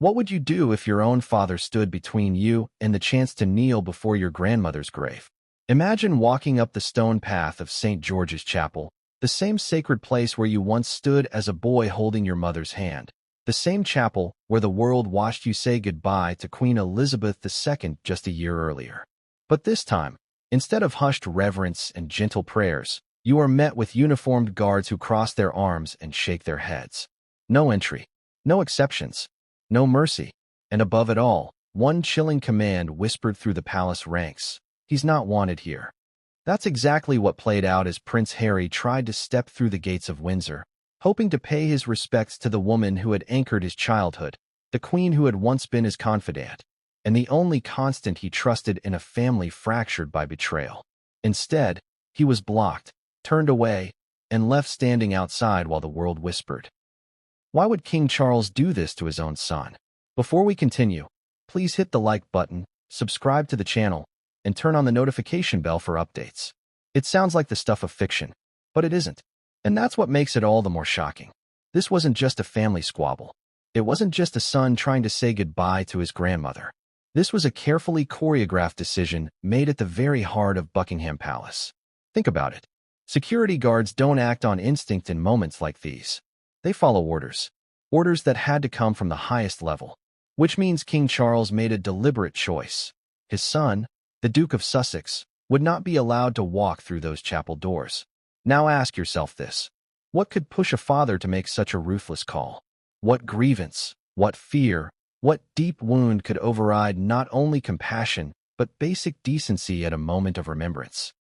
What would you do if your own father stood between you and the chance to kneel before your grandmother's grave? Imagine walking up the stone path of St. George's Chapel, the same sacred place where you once stood as a boy holding your mother's hand, the same chapel where the world watched you say goodbye to Queen Elizabeth II just a year earlier. But this time, instead of hushed reverence and gentle prayers, you are met with uniformed guards who cross their arms and shake their heads. No entry, no exceptions, no mercy, and above it all, one chilling command whispered through the palace ranks: he's not wanted here. That's exactly what played out as Prince Harry tried to step through the gates of Windsor, hoping to pay his respects to the woman who had anchored his childhood, the queen who had once been his confidant, and the only constant he trusted in a family fractured by betrayal. Instead, he was blocked, turned away, and left standing outside while the world whispered. Why would King Charles do this to his own son? Before we continue, please hit the like button, subscribe to the channel, and turn on the notification bell for updates. It sounds like the stuff of fiction, but it isn't. And that's what makes it all the more shocking. This wasn't just a family squabble. It wasn't just a son trying to say goodbye to his grandmother. This was a carefully choreographed decision made at the very heart of Buckingham Palace. Think about it. Security guards don't act on instinct in moments like these. They follow orders. Orders that had to come from the highest level. Which means King Charles made a deliberate choice. His son, the Duke of Sussex, would not be allowed to walk through those chapel doors. Now ask yourself this. What could push a father to make such a ruthless call? What grievance, what fear, what deep wound could override not only compassion, but basic decency at a moment of remembrance?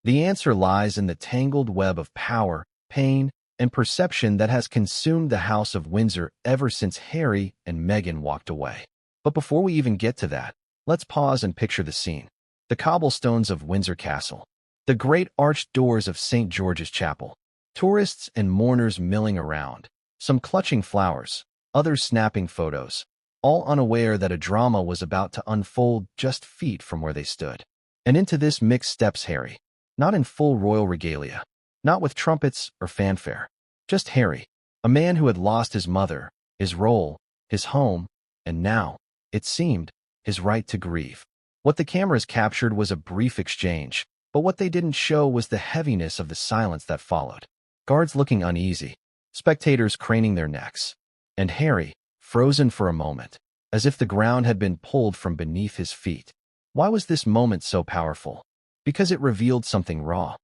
The answer lies in the tangled web of power, pain, and perception that has consumed the House of Windsor ever since Harry and Meghan walked away. But before we even get to that, let's pause and picture the scene. The cobblestones of Windsor Castle. The great arched doors of St. George's Chapel. Tourists and mourners milling around. Some clutching flowers, others snapping photos, all unaware that a drama was about to unfold just feet from where they stood. And into this mix steps Harry. Not in full royal regalia. Not with trumpets or fanfare. Just Harry, a man who had lost his mother, his role, his home, and now, it seemed, his right to grieve. What the cameras captured was a brief exchange, but what they didn't show was the heaviness of the silence that followed. Guards looking uneasy, spectators craning their necks, and Harry, frozen for a moment, as if the ground had been pulled from beneath his feet. Why was this moment so powerful? Because it revealed something raw.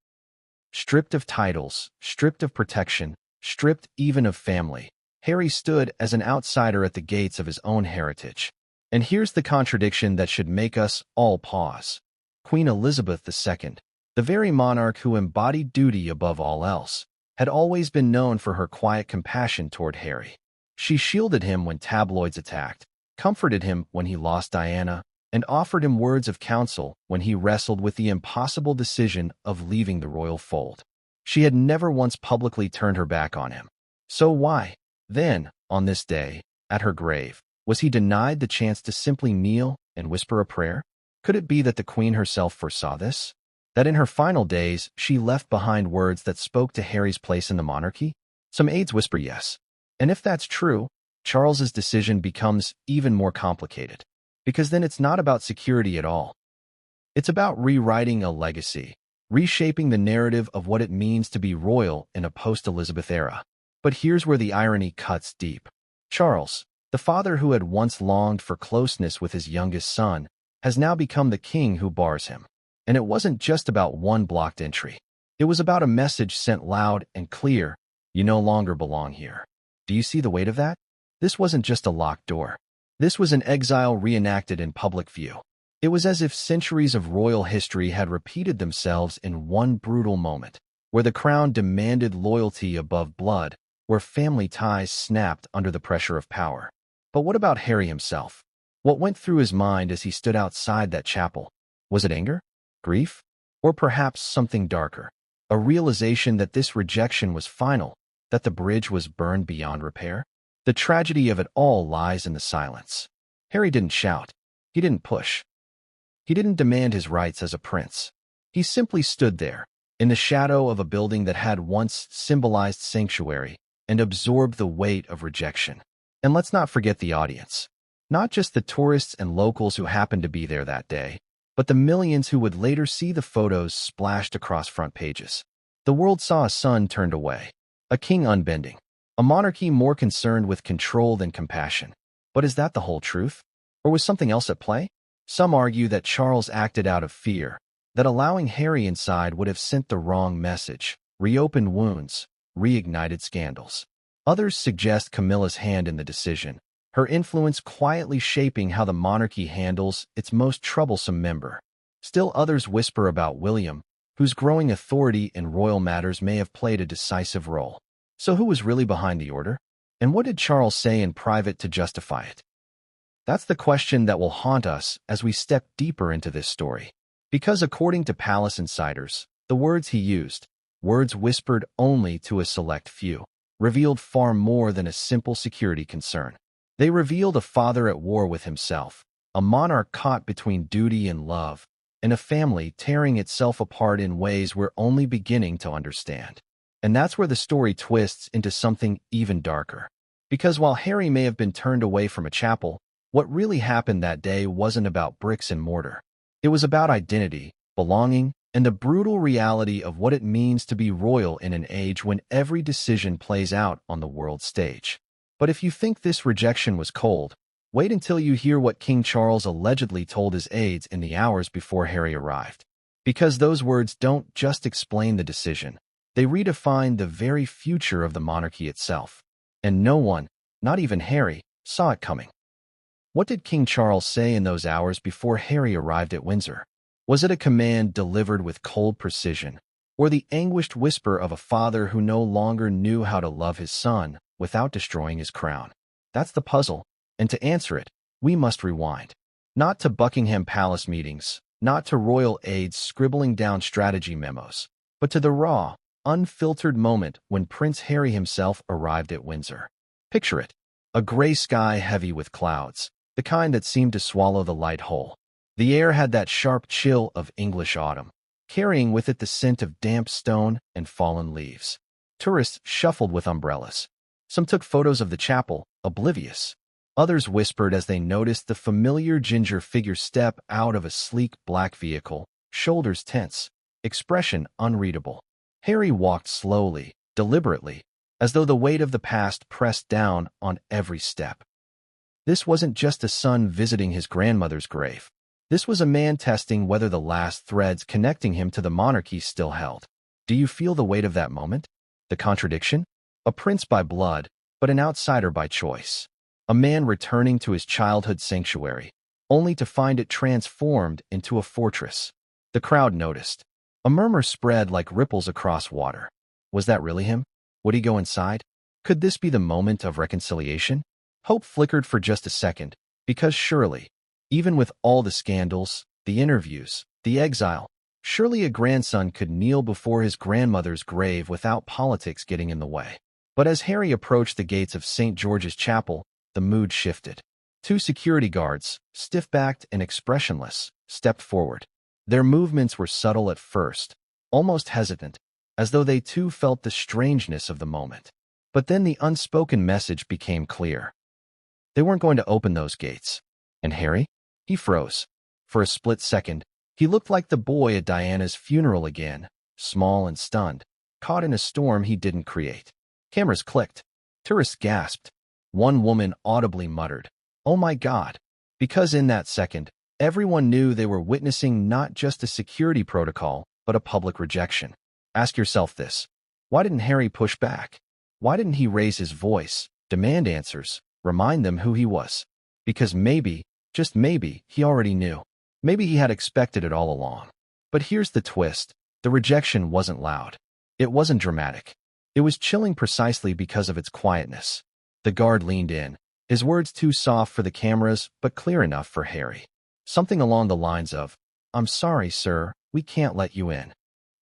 Stripped of titles, stripped of protection, stripped even of family, Harry stood as an outsider at the gates of his own heritage. And here's the contradiction that should make us all pause. Queen Elizabeth II, the very monarch who embodied duty above all else, had always been known for her quiet compassion toward Harry. She shielded him when tabloids attacked, comforted him when he lost Diana, and offered him words of counsel when he wrestled with the impossible decision of leaving the royal fold. She had never once publicly turned her back on him. So why, then, on this day, at her grave, was he denied the chance to simply kneel and whisper a prayer? Could it be that the Queen herself foresaw this? That in her final days, she left behind words that spoke to Harry's place in the monarchy? Some aides whisper yes. And if that's true, Charles's decision becomes even more complicated. Because then it's not about security at all. It's about rewriting a legacy, reshaping the narrative of what it means to be royal in a post-Elizabeth era. But here's where the irony cuts deep. Charles, the father who had once longed for closeness with his youngest son, has now become the king who bars him. And it wasn't just about one blocked entry. It was about a message sent loud and clear: you no longer belong here. Do you see the weight of that? This wasn't just a locked door. This was an exile reenacted in public view. It was as if centuries of royal history had repeated themselves in one brutal moment, where the crown demanded loyalty above blood, where family ties snapped under the pressure of power. But what about Harry himself? What went through his mind as he stood outside that chapel? Was it anger? Grief? Or perhaps something darker? A realization that this rejection was final, that the bridge was burned beyond repair? The tragedy of it all lies in the silence. Harry didn't shout. He didn't push. He didn't demand his rights as a prince. He simply stood there, in the shadow of a building that had once symbolized sanctuary, and absorbed the weight of rejection. And let's not forget the audience. Not just the tourists and locals who happened to be there that day, but the millions who would later see the photos splashed across front pages. The world saw a son turned away, a king unbending, a monarchy more concerned with control than compassion. But is that the whole truth? Or was something else at play? Some argue that Charles acted out of fear, that allowing Harry inside would have sent the wrong message, reopened wounds, reignited scandals. Others suggest Camilla's hand in the decision, her influence quietly shaping how the monarchy handles its most troublesome member. Still others whisper about William, whose growing authority in royal matters may have played a decisive role. So who was really behind the order? And what did Charles say in private to justify it? That's the question that will haunt us as we step deeper into this story. Because according to palace insiders, the words he used, words whispered only to a select few, revealed far more than a simple security concern. They revealed a father at war with himself, a monarch caught between duty and love, and a family tearing itself apart in ways we're only beginning to understand. And that's where the story twists into something even darker. Because while Harry may have been turned away from a chapel, what really happened that day wasn't about bricks and mortar. It was about identity, belonging, and the brutal reality of what it means to be royal in an age when every decision plays out on the world stage. But if you think this rejection was cold, wait until you hear what King Charles allegedly told his aides in the hours before Harry arrived. Because those words don't just explain the decision, they redefine the very future of the monarchy itself. And no one, not even Harry, saw it coming. What did King Charles say in those hours before Harry arrived at Windsor? Was it a command delivered with cold precision, or the anguished whisper of a father who no longer knew how to love his son without destroying his crown? That's the puzzle, and to answer it, we must rewind. Not to Buckingham Palace meetings, not to royal aides scribbling down strategy memos, but to the raw, unfiltered moment when Prince Harry himself arrived at Windsor. Picture it, a gray sky heavy with clouds, the kind that seemed to swallow the light whole. The air had that sharp chill of English autumn, carrying with it the scent of damp stone and fallen leaves. Tourists shuffled with umbrellas. Some took photos of the chapel, oblivious. Others whispered as they noticed the familiar ginger figure step out of a sleek black vehicle, shoulders tense, expression unreadable. Harry walked slowly, deliberately, as though the weight of the past pressed down on every step. This wasn't just a son visiting his grandmother's grave. This was a man testing whether the last threads connecting him to the monarchy still held. Do you feel the weight of that moment? The contradiction? A prince by blood, but an outsider by choice. A man returning to his childhood sanctuary, only to find it transformed into a fortress. The crowd noticed. A murmur spread like ripples across water. Was that really him? Would he go inside? Could this be the moment of reconciliation? Hope flickered for just a second, because surely, even with all the scandals, the interviews, the exile, surely a grandson could kneel before his grandmother's grave without politics getting in the way. But as Harry approached the gates of St. George's Chapel, the mood shifted. Two security guards, stiff-backed and expressionless, stepped forward. Their movements were subtle at first, almost hesitant, as though they too felt the strangeness of the moment. But then the unspoken message became clear. They weren't going to open those gates. And Harry? He froze. For a split second, he looked like the boy at Diana's funeral again, small and stunned, caught in a storm he didn't create. Cameras clicked. Tourists gasped. One woman audibly muttered, "Oh my God," because in that second, everyone knew they were witnessing not just a security protocol, but a public rejection. Ask yourself this. Why didn't Harry push back? Why didn't he raise his voice, demand answers, remind them who he was? Because maybe, just maybe, he already knew. Maybe he had expected it all along. But here's the twist. The rejection wasn't loud. It wasn't dramatic. It was chilling precisely because of its quietness. The guard leaned in, his words too soft for the cameras, but clear enough for Harry. Something along the lines of, "I'm sorry, sir, we can't let you in."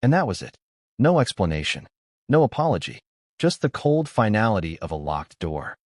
And that was it. No explanation. No apology. Just the cold finality of a locked door.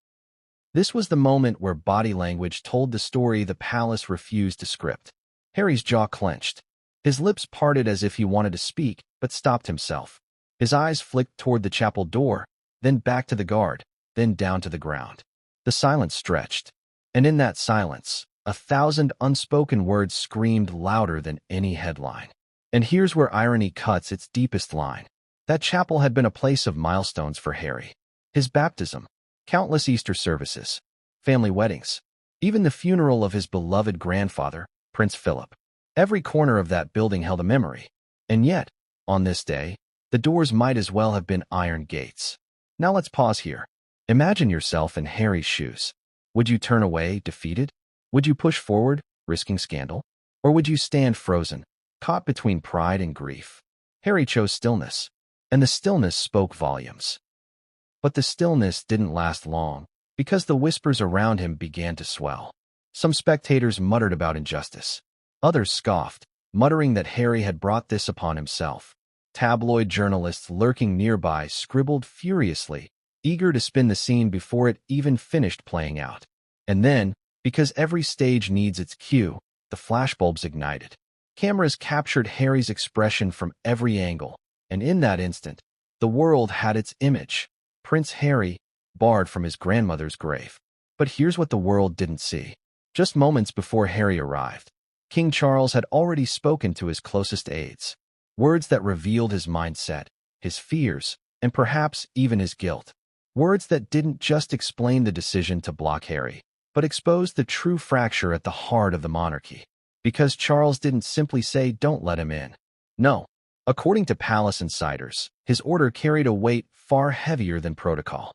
This was the moment where body language told the story the palace refused to script. Harry's jaw clenched. His lips parted as if he wanted to speak, but stopped himself. His eyes flicked toward the chapel door, then back to the guard, then down to the ground. The silence stretched, and in that silence, 1,000 unspoken words screamed louder than any headline. And here's where irony cuts its deepest line. That chapel had been a place of milestones for Harry. His baptism, countless Easter services, family weddings, even the funeral of his beloved grandfather, Prince Philip. Every corner of that building held a memory. And yet, on this day, the doors might as well have been iron gates. Now let's pause here. Imagine yourself in Harry's shoes. Would you turn away, defeated? Would you push forward, risking scandal? Or would you stand frozen, caught between pride and grief? Harry chose stillness, and the stillness spoke volumes. But the stillness didn't last long, because the whispers around him began to swell. Some spectators muttered about injustice. Others scoffed, muttering that Harry had brought this upon himself. Tabloid journalists lurking nearby scribbled furiously, eager to spin the scene before it even finished playing out. And then, because every stage needs its cue, the flashbulbs ignited. Cameras captured Harry's expression from every angle, and in that instant, the world had its image. Prince Harry, barred from his grandmother's grave. But here's what the world didn't see. Just moments before Harry arrived, King Charles had already spoken to his closest aides. Words that revealed his mindset, his fears, and perhaps even his guilt. Words that didn't just explain the decision to block Harry, but exposed the true fracture at the heart of the monarchy. Because Charles didn't simply say, "Don't let him in." No. According to palace insiders, his order carried a weight far heavier than protocol.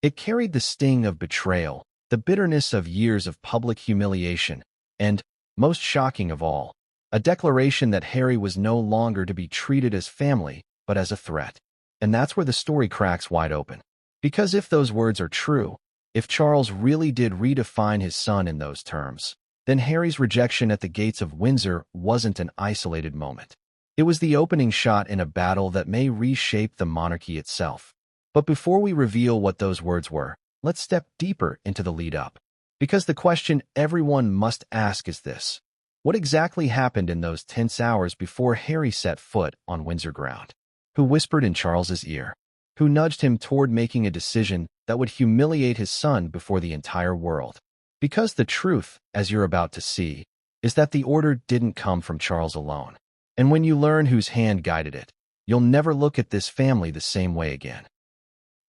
It carried the sting of betrayal, the bitterness of years of public humiliation, and, most shocking of all, a declaration that Harry was no longer to be treated as family, but as a threat. And that's where the story cracks wide open. Because if those words are true, if Charles really did redefine his son in those terms, then Harry's rejection at the gates of Windsor wasn't an isolated moment. It was the opening shot in a battle that may reshape the monarchy itself. But before we reveal what those words were, let's step deeper into the lead-up. Because the question everyone must ask is this: what exactly happened in those tense hours before Harry set foot on Windsor ground? Who whispered in Charles's ear? Who nudged him toward making a decision that would humiliate his son before the entire world? Because the truth, as you're about to see, is that the order didn't come from Charles alone. And when you learn whose hand guided it, you'll never look at this family the same way again.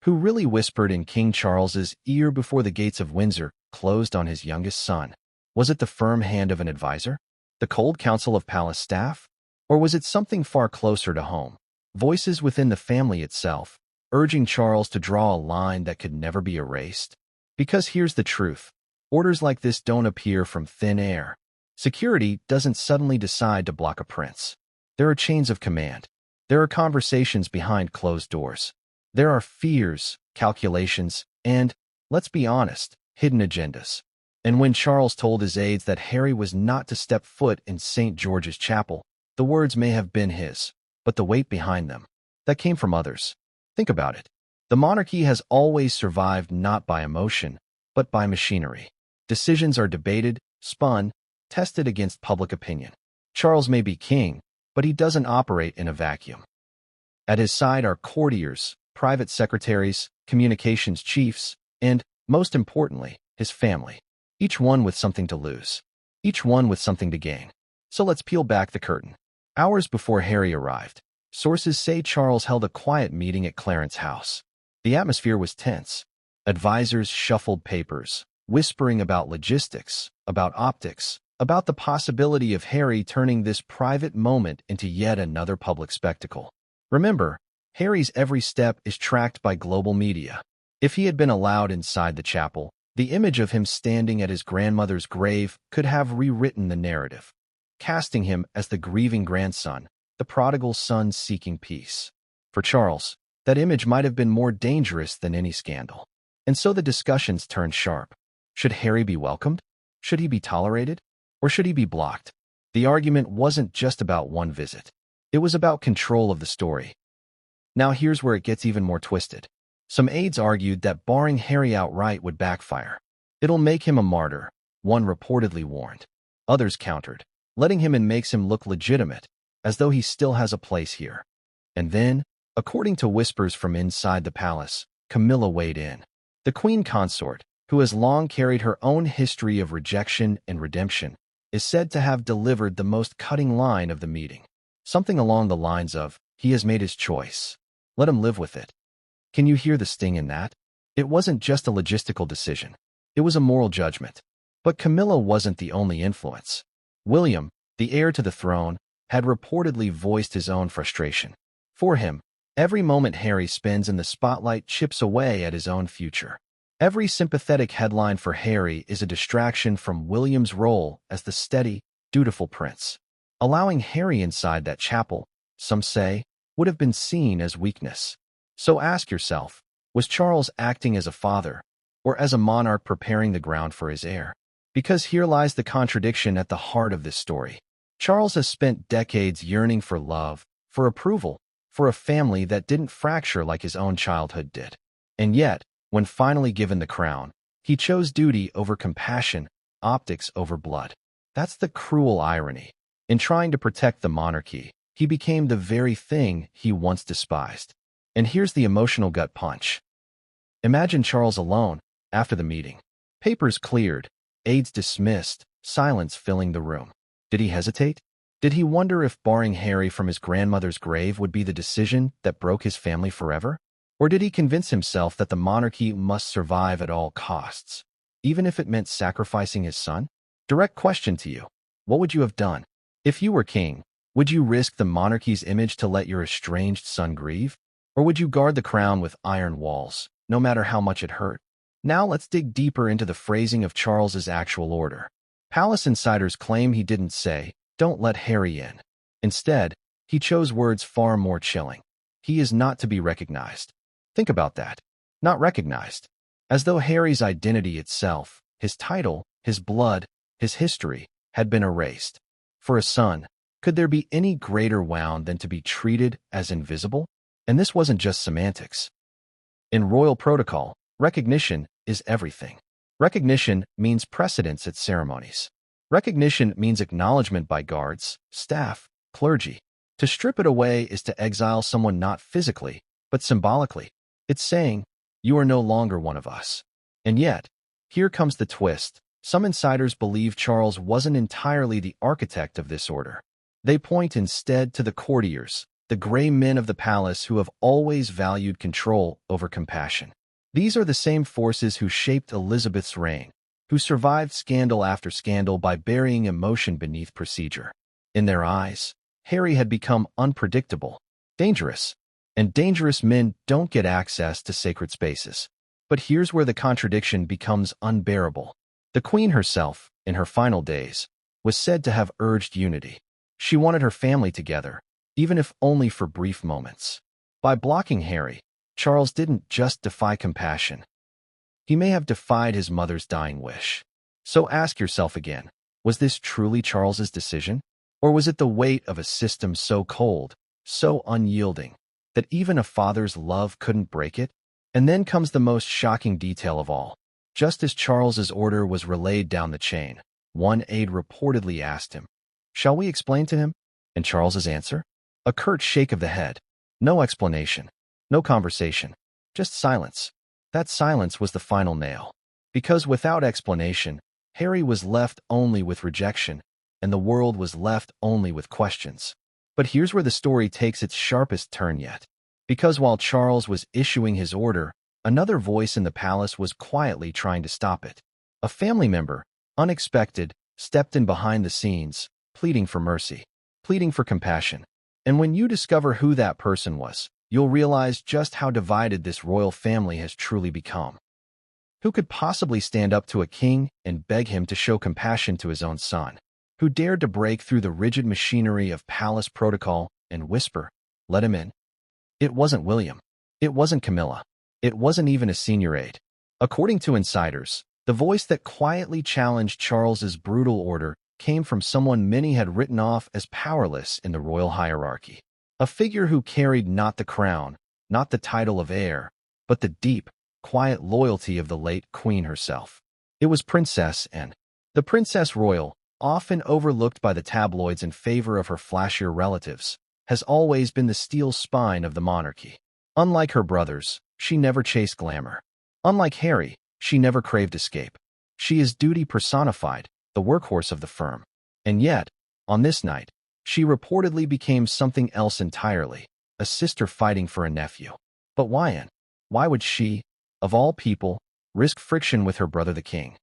Who really whispered in King Charles's ear before the gates of Windsor closed on his youngest son? Was it the firm hand of an advisor? The cold counsel of palace staff? Or was it something far closer to home? Voices within the family itself, urging Charles to draw a line that could never be erased? Because here's the truth. Orders like this don't appear from thin air. Security doesn't suddenly decide to block a prince. There are chains of command. There are conversations behind closed doors. There are fears, calculations, and, let's be honest, hidden agendas. And when Charles told his aides that Harry was not to step foot in St. George's Chapel, the words may have been his, but the weight behind them, that came from others. Think about it. The monarchy has always survived not by emotion, but by machinery. Decisions are debated, spun, tested against public opinion. Charles may be king, but he doesn't operate in a vacuum. At his side are courtiers, private secretaries, communications chiefs, and, most importantly, his family. Each one with something to lose. Each one with something to gain. So let's peel back the curtain. Hours before Harry arrived, sources say Charles held a quiet meeting at Clarence House. The atmosphere was tense. Advisors shuffled papers, whispering about logistics, about optics, about the possibility of Harry turning this private moment into yet another public spectacle. Remember, Harry's every step is tracked by global media. If he had been allowed inside the chapel, the image of him standing at his grandmother's grave could have rewritten the narrative, casting him as the grieving grandson, the prodigal son seeking peace. For Charles, that image might have been more dangerous than any scandal. And so the discussions turned sharp. Should Harry be welcomed? Should he be tolerated? Or should he be blocked? The argument wasn't just about one visit. It was about control of the story. Now here's where it gets even more twisted. Some aides argued that barring Harry outright would backfire. It'll make him a martyr, one reportedly warned. Others countered. Letting him in makes him look legitimate, as though he still has a place here. And then, according to whispers from inside the palace, Camilla weighed in. The queen consort, who has long carried her own history of rejection and redemption, is said to have delivered the most cutting line of the meeting. Something along the lines of, "He has made his choice. Let him live with it." Can you hear the sting in that? It wasn't just a logistical decision. It was a moral judgment. But Camilla wasn't the only influence. William, the heir to the throne, had reportedly voiced his own frustration. For him, every moment Harry spends in the spotlight chips away at his own future. Every sympathetic headline for Harry is a distraction from William's role as the steady, dutiful prince. Allowing Harry inside that chapel, some say, would have been seen as weakness. So ask yourself, was Charles acting as a father, or as a monarch preparing the ground for his heir? Because here lies the contradiction at the heart of this story. Charles has spent decades yearning for love, for approval, for a family that didn't fracture like his own childhood did. And yet, when finally given the crown, he chose duty over compassion, optics over blood. That's the cruel irony. In trying to protect the monarchy, he became the very thing he once despised. And here's the emotional gut punch. Imagine Charles alone, after the meeting. Papers cleared, aides dismissed, silence filling the room. Did he hesitate? Did he wonder if barring Harry from his grandmother's grave would be the decision that broke his family forever? Or did he convince himself that the monarchy must survive at all costs, even if it meant sacrificing his son? Direct question to you. What would you have done? If you were king, would you risk the monarchy's image to let your estranged son grieve? Or would you guard the crown with iron walls, no matter how much it hurt? Now let's dig deeper into the phrasing of Charles's actual order. Palace insiders claim he didn't say, "Don't let Harry in." Instead, he chose words far more chilling. He is not to be recognized. Think about that. Not recognized. As though Harry's identity itself, his title, his blood, his history, had been erased. For a son, could there be any greater wound than to be treated as invisible? And this wasn't just semantics. In royal protocol, recognition is everything. Recognition means precedence at ceremonies. Recognition means acknowledgement by guards, staff, clergy. To strip it away is to exile someone not physically, but symbolically. It's saying, "You are no longer one of us." And yet, here comes the twist. Some insiders believe Charles wasn't entirely the architect of this order. They point instead to the courtiers, the gray men of the palace who have always valued control over compassion. These are the same forces who shaped Elizabeth's reign, who survived scandal after scandal by burying emotion beneath procedure. In their eyes, Harry had become unpredictable, dangerous, and dangerous men don't get access to sacred spaces. But here's where the contradiction becomes unbearable. The Queen herself, in her final days, was said to have urged unity. She wanted her family together, even if only for brief moments. By blocking Harry, Charles didn't just defy compassion. He may have defied his mother's dying wish. So ask yourself again, was this truly Charles's decision? Or was it the weight of a system so cold, so unyielding, that even a father's love couldn't break it? And then comes the most shocking detail of all. Just as Charles's order was relayed down the chain, one aide reportedly asked him, "Shall we explain to him?" And Charles's answer? A curt shake of the head. No explanation. No conversation, just silence. That silence was the final nail. Because without explanation, Harry was left only with rejection, and the world was left only with questions. But here's where the story takes its sharpest turn yet. Because while Charles was issuing his order, another voice in the palace was quietly trying to stop it. A family member, unexpected, stepped in behind the scenes, pleading for mercy, pleading for compassion. And when you discover who that person was, you'll realize just how divided this royal family has truly become. Who could possibly stand up to a king and beg him to show compassion to his own son? Who dared to break through the rigid machinery of palace protocol and whisper, "Let him in"? It wasn't William. It wasn't Camilla. It wasn't even a senior aide. According to insiders, the voice that quietly challenged Charles's brutal order came from someone many had written off as powerless in the royal hierarchy. A figure who carried not the crown, not the title of heir, but the deep, quiet loyalty of the late queen herself. It was Princess Anne. The Princess Royal, often overlooked by the tabloids in favor of her flashier relatives, has always been the steel spine of the monarchy. Unlike her brothers, she never chased glamour. Unlike Harry, She never craved escape. She is duty personified, the workhorse of the firm. And yet, on this night, she reportedly became something else entirely, a sister fighting for a nephew. But why, Anne? Why would she, of all people, risk friction with her brother the king?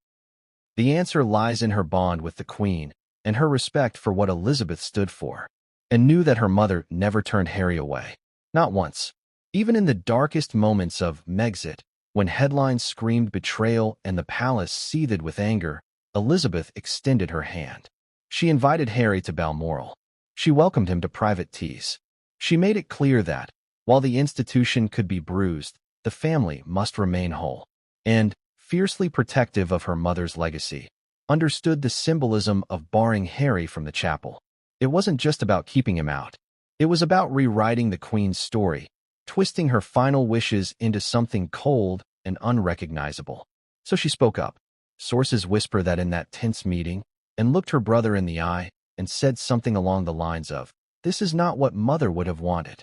The answer lies in her bond with the queen and her respect for what Elizabeth stood for, and knew that her mother never turned Harry away. Not once. Even in the darkest moments of Megxit, when headlines screamed betrayal and the palace seethed with anger, Elizabeth extended her hand. She invited Harry to Balmoral. She welcomed him to private teas. She made it clear that, while the institution could be bruised, the family must remain whole. And, fiercely protective of her mother's legacy, understood the symbolism of barring Harry from the chapel. It wasn't just about keeping him out. It was about rewriting the Queen's story, twisting her final wishes into something cold and unrecognizable. So she spoke up. Sources whisper that in that tense meeting, and looked her brother in the eye, and said something along the lines of, "This is not what Mother would have wanted."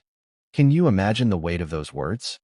Can you imagine the weight of those words?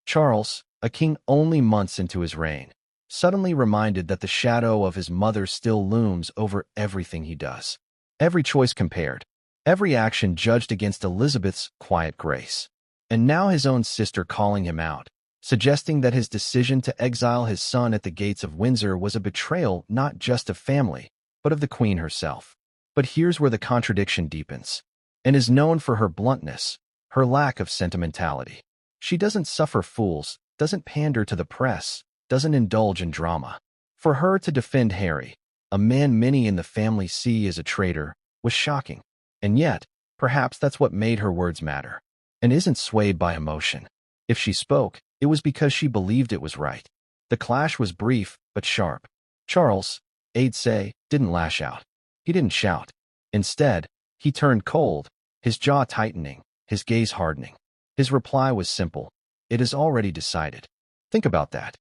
Charles, a king only months into his reign, suddenly reminded that the shadow of his mother still looms over everything he does. Every choice compared, every action judged against Elizabeth's quiet grace. And now his own sister calling him out, suggesting that his decision to exile his son at the gates of Windsor was a betrayal not just of family, but of the Queen herself. But here's where the contradiction deepens. Anne is known for her bluntness, her lack of sentimentality. She doesn't suffer fools, doesn't pander to the press, doesn't indulge in drama. For her to defend Harry, a man many in the family see as a traitor, was shocking. And yet, perhaps that's what made her words matter. And isn't swayed by emotion. If she spoke, it was because she believed it was right. The clash was brief, but sharp. Charles, aides say, didn't lash out. He didn't shout. Instead, he turned cold, his jaw tightening, his gaze hardening. His reply was simple. It is already decided. Think about that.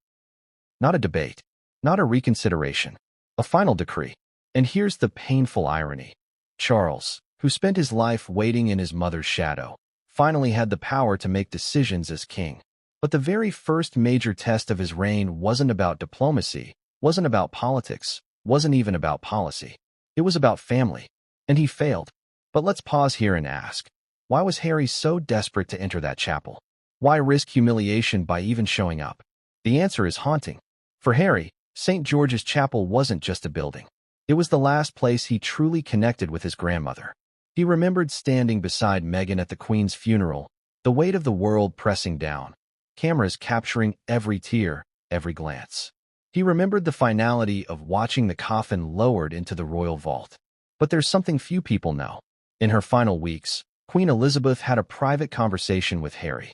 Not a debate, not a reconsideration, a final decree. And here's the painful irony. Charles, who spent his life waiting in his mother's shadow, finally had the power to make decisions as king. But the very first major test of his reign wasn't about diplomacy, wasn't about politics, wasn't even about policy. It was about family. And he failed. But let's pause here and ask, why was Harry so desperate to enter that chapel? Why risk humiliation by even showing up? The answer is haunting. For Harry, St. George's Chapel wasn't just a building. It was the last place he truly connected with his grandmother. He remembered standing beside Meghan at the Queen's funeral, the weight of the world pressing down, cameras capturing every tear, every glance. He remembered the finality of watching the coffin lowered into the royal vault. But there's something few people know. In her final weeks, Queen Elizabeth had a private conversation with Harry.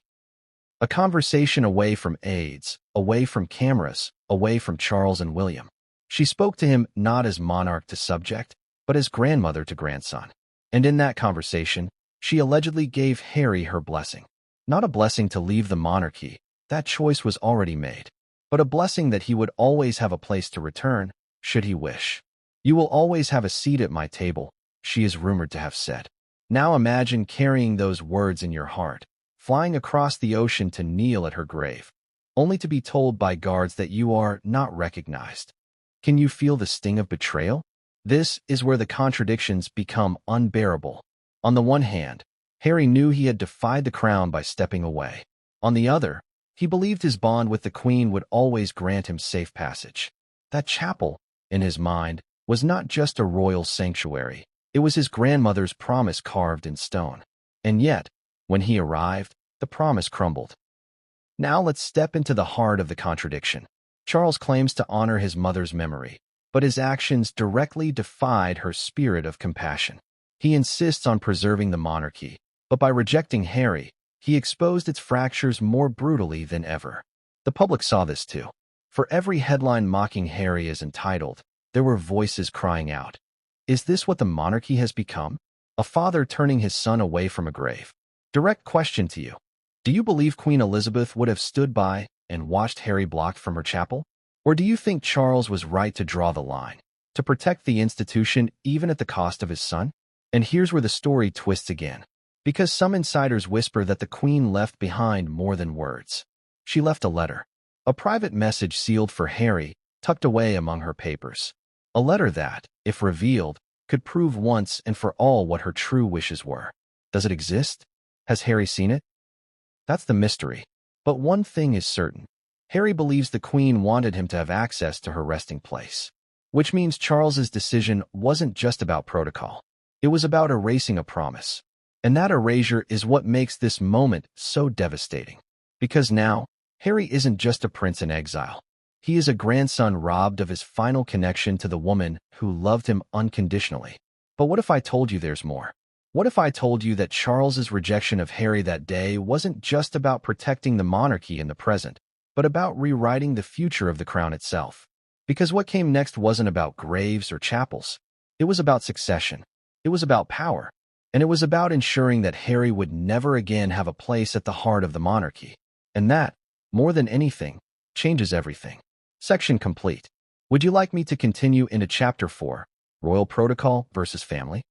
A conversation away from aides, away from cameras, away from Charles and William. She spoke to him not as monarch to subject, but as grandmother to grandson. And in that conversation, she allegedly gave Harry her blessing. Not a blessing to leave the monarchy, that choice was already made, but a blessing that he would always have a place to return, should he wish. "You will always have a seat at my table," she is rumored to have said. Now imagine carrying those words in your heart, flying across the ocean to kneel at her grave, only to be told by guards that you are not recognized. Can you feel the sting of betrayal? This is where the contradictions become unbearable. On the one hand, Harry knew he had defied the crown by stepping away. On the other, he believed his bond with the Queen would always grant him safe passage. That chapel, in his mind, was not just a royal sanctuary. It was his grandmother's promise carved in stone. And yet, when he arrived, the promise crumbled. Now let's step into the heart of the contradiction. Charles claims to honor his mother's memory, but his actions directly defied her spirit of compassion. He insists on preserving the monarchy, but by rejecting Harry, he exposed its fractures more brutally than ever. The public saw this too. For every headline mocking Harry as entitled, there were voices crying out, "Is this what the monarchy has become? A father turning his son away from a grave?" Direct question to you. Do you believe Queen Elizabeth would have stood by and watched Harry blocked from her chapel? Or do you think Charles was right to draw the line, to protect the institution even at the cost of his son? And here's where the story twists again. Because some insiders whisper that the Queen left behind more than words. She left a letter. A private message sealed for Harry, tucked away among her papers. A letter that, if revealed, could prove once and for all what her true wishes were. Does it exist? Has Harry seen it? That's the mystery. But one thing is certain. Harry believes the Queen wanted him to have access to her resting place. Which means Charles's decision wasn't just about protocol. It was about erasing a promise. And that erasure is what makes this moment so devastating. Because now, Harry isn't just a prince in exile. He is a grandson robbed of his final connection to the woman who loved him unconditionally. But what if I told you there's more? What if I told you that Charles's rejection of Harry that day wasn't just about protecting the monarchy in the present, but about rewriting the future of the crown itself? Because what came next wasn't about graves or chapels. It was about succession. It was about power. And it was about ensuring that Harry would never again have a place at the heart of the monarchy. And that, more than anything, changes everything. Section complete. Would you like me to continue into Chapter 4, Royal Protocol versus Family?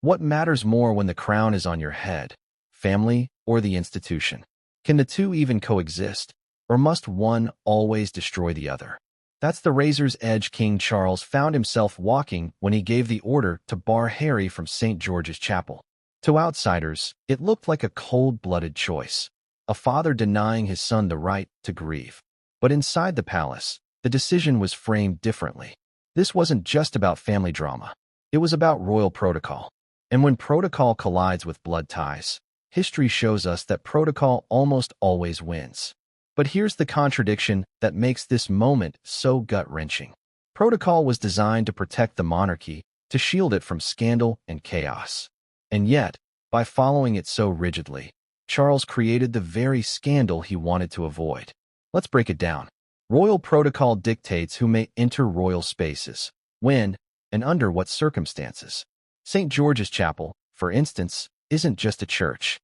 What matters more when the crown is on your head, family or the institution? Can the two even coexist, or must one always destroy the other? That's the razor's edge King Charles found himself walking when he gave the order to bar Harry from St. George's Chapel. To outsiders, it looked like a cold-blooded choice, a father denying his son the right to grieve. But inside the palace, the decision was framed differently. This wasn't just about family drama. It was about royal protocol. And when protocol collides with blood ties, history shows us that protocol almost always wins. But here's the contradiction that makes this moment so gut-wrenching. Protocol was designed to protect the monarchy, to shield it from scandal and chaos. And yet, by following it so rigidly, Charles created the very scandal he wanted to avoid. Let's break it down. Royal protocol dictates who may enter royal spaces, when, and under what circumstances. St. George's Chapel, for instance, isn't just a church.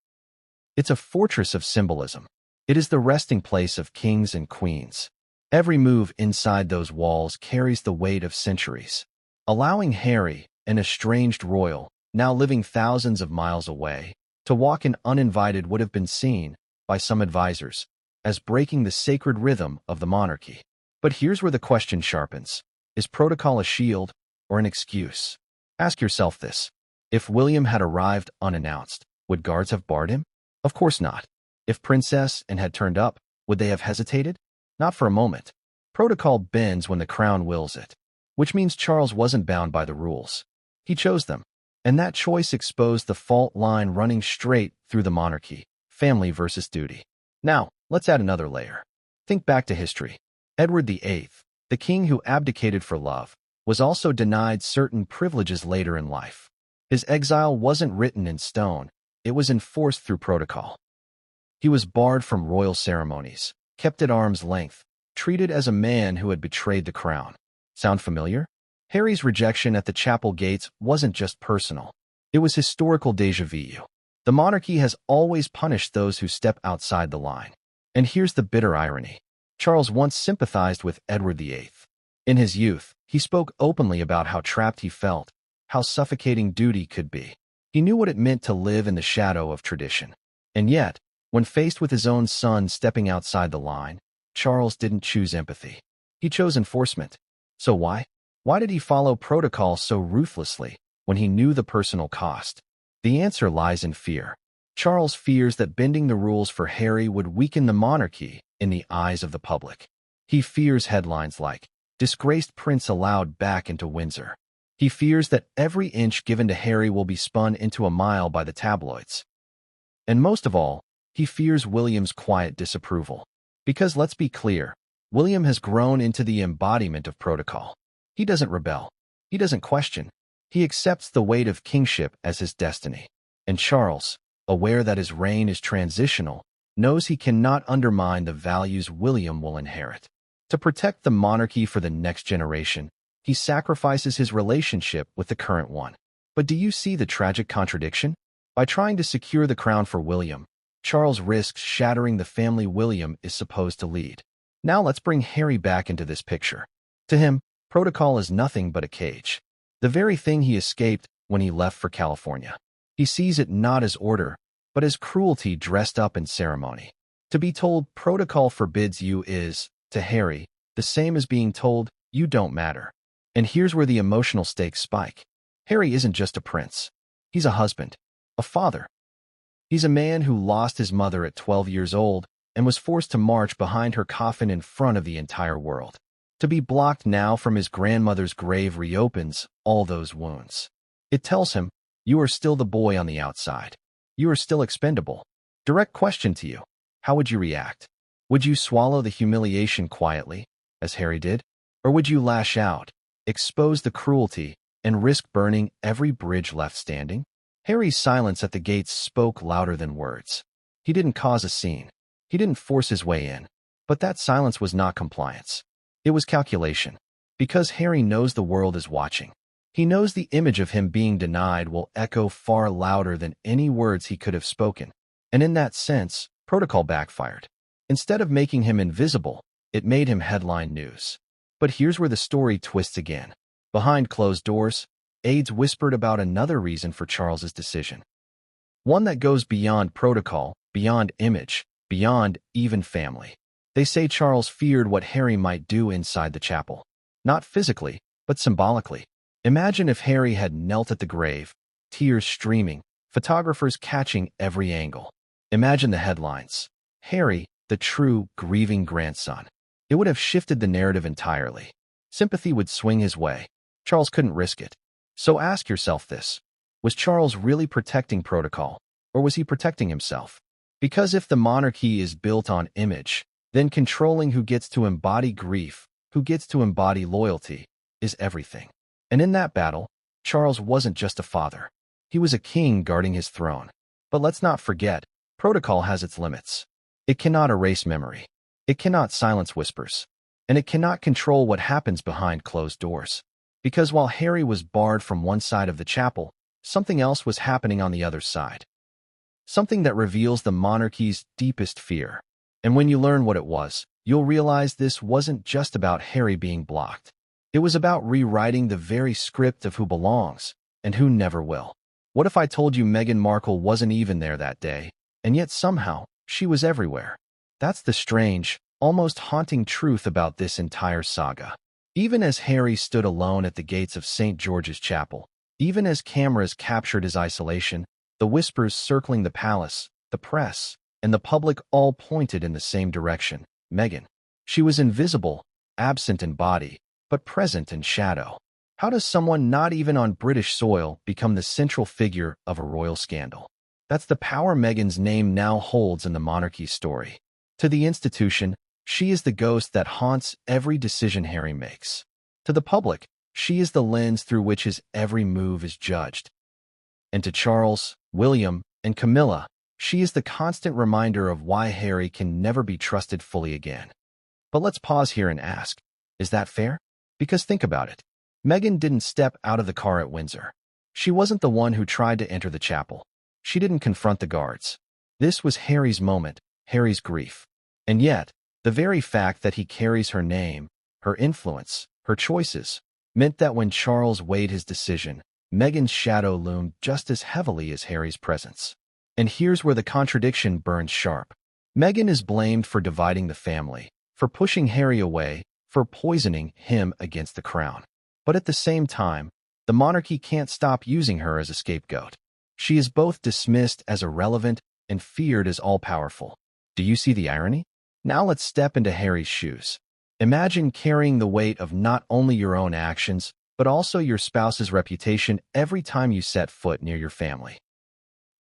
It's a fortress of symbolism. It is the resting place of kings and queens. Every move inside those walls carries the weight of centuries. Allowing Harry, an estranged royal, now living thousands of miles away, to walk in uninvited would have been seen, by some advisors, as breaking the sacred rhythm of the monarchy. But here's where the question sharpens. Is protocol a shield or an excuse? Ask yourself this. If William had arrived unannounced, would guards have barred him? Of course not. If Princess Anne had turned up, would they have hesitated? Not for a moment. Protocol bends when the crown wills it, which means Charles wasn't bound by the rules. He chose them, and that choice exposed the fault line running straight through the monarchy, family versus duty. Now, let's add another layer. Think back to history. Edward VIII, the king who abdicated for love, was also denied certain privileges later in life. His exile wasn't written in stone, it was enforced through protocol. He was barred from royal ceremonies, kept at arm's length, treated as a man who had betrayed the crown. Sound familiar? Harry's rejection at the chapel gates wasn't just personal. It was historical déjà vu. The monarchy has always punished those who step outside the line. And here's the bitter irony. Charles once sympathized with Edward VIII. In his youth, he spoke openly about how trapped he felt, how suffocating duty could be. He knew what it meant to live in the shadow of tradition. And yet, when faced with his own son stepping outside the line, Charles didn't choose empathy. He chose enforcement. So why? Why did he follow protocol so ruthlessly when he knew the personal cost? The answer lies in fear. Charles fears that bending the rules for Harry would weaken the monarchy in the eyes of the public. He fears headlines like, "Disgraced Prince Allowed Back into Windsor." He fears that every inch given to Harry will be spun into a mile by the tabloids. And most of all, he fears William's quiet disapproval. Because let's be clear, William has grown into the embodiment of protocol. He doesn't rebel. He doesn't question. He accepts the weight of kingship as his destiny. And Charles, aware that his reign is transitional, knows he cannot undermine the values William will inherit. To protect the monarchy for the next generation, he sacrifices his relationship with the current one. But do you see the tragic contradiction? By trying to secure the crown for William, Charles risks shattering the family William is supposed to lead. Now let's bring Harry back into this picture. To him, protocol is nothing but a cage. The very thing he escaped when he left for California. He sees it not as order, but as cruelty dressed up in ceremony. To be told protocol forbids you is, to Harry, the same as being told you don't matter. And here's where the emotional stakes spike. Harry isn't just a prince. He's a husband, a father. He's a man who lost his mother at 12 years old and was forced to march behind her coffin in front of the entire world. To be blocked now from his grandmother's grave reopens all those wounds. It tells him, you are still the boy on the outside. You are still expendable. Direct question to you. How would you react? Would you swallow the humiliation quietly, as Harry did? Or would you lash out, expose the cruelty, and risk burning every bridge left standing? Harry's silence at the gates spoke louder than words. He didn't cause a scene. He didn't force his way in. But that silence was not compliance. It was calculation. Because Harry knows the world is watching. He knows the image of him being denied will echo far louder than any words he could have spoken. And in that sense, protocol backfired. Instead of making him invisible, it made him headline news. But here's where the story twists again. Behind closed doors, aides whispered about another reason for Charles's decision. One that goes beyond protocol, beyond image, beyond even family. They say Charles feared what Harry might do inside the chapel. Not physically, but symbolically. Imagine if Harry had knelt at the grave, tears streaming, photographers catching every angle. Imagine the headlines. Harry, the true, grieving grandson. It would have shifted the narrative entirely. Sympathy would swing his way. Charles couldn't risk it. So ask yourself this. Was Charles really protecting protocol, or was he protecting himself? Because if the monarchy is built on image, then controlling who gets to embody grief, who gets to embody loyalty, is everything. And in that battle, Charles wasn't just a father. He was a king guarding his throne. But let's not forget, protocol has its limits. It cannot erase memory. It cannot silence whispers. And it cannot control what happens behind closed doors. Because while Harry was barred from one side of the chapel, something else was happening on the other side. Something that reveals the monarchy's deepest fear. And when you learn what it was, you'll realize this wasn't just about Harry being blocked. It was about rewriting the very script of who belongs and who never will. What if I told you Meghan Markle wasn't even there that day, and yet somehow she was everywhere? That's the strange, almost haunting truth about this entire saga. Even as Harry stood alone at the gates of St. George's Chapel, even as cameras captured his isolation, the whispers circling the palace, the press, and the public all pointed in the same direction. Meghan. She was invisible, absent in body, but present in shadow. How does someone not even on British soil become the central figure of a royal scandal? That's the power Meghan's name now holds in the monarchy's story. To the institution, she is the ghost that haunts every decision Harry makes. To the public, she is the lens through which his every move is judged. And to Charles, William, and Camilla, she is the constant reminder of why Harry can never be trusted fully again. But let's pause here and ask, is that fair? Because think about it. Meghan didn't step out of the car at Windsor. She wasn't the one who tried to enter the chapel. She didn't confront the guards. This was Harry's moment, Harry's grief. And yet, the very fact that he carries her name, her influence, her choices, meant that when Charles weighed his decision, Meghan's shadow loomed just as heavily as Harry's presence. And here's where the contradiction burns sharp. Meghan is blamed for dividing the family, for pushing Harry away, for poisoning him against the crown. But at the same time, the monarchy can't stop using her as a scapegoat. She is both dismissed as irrelevant and feared as all-powerful. Do you see the irony? Now let's step into Harry's shoes. Imagine carrying the weight of not only your own actions, but also your spouse's reputation every time you set foot near your family.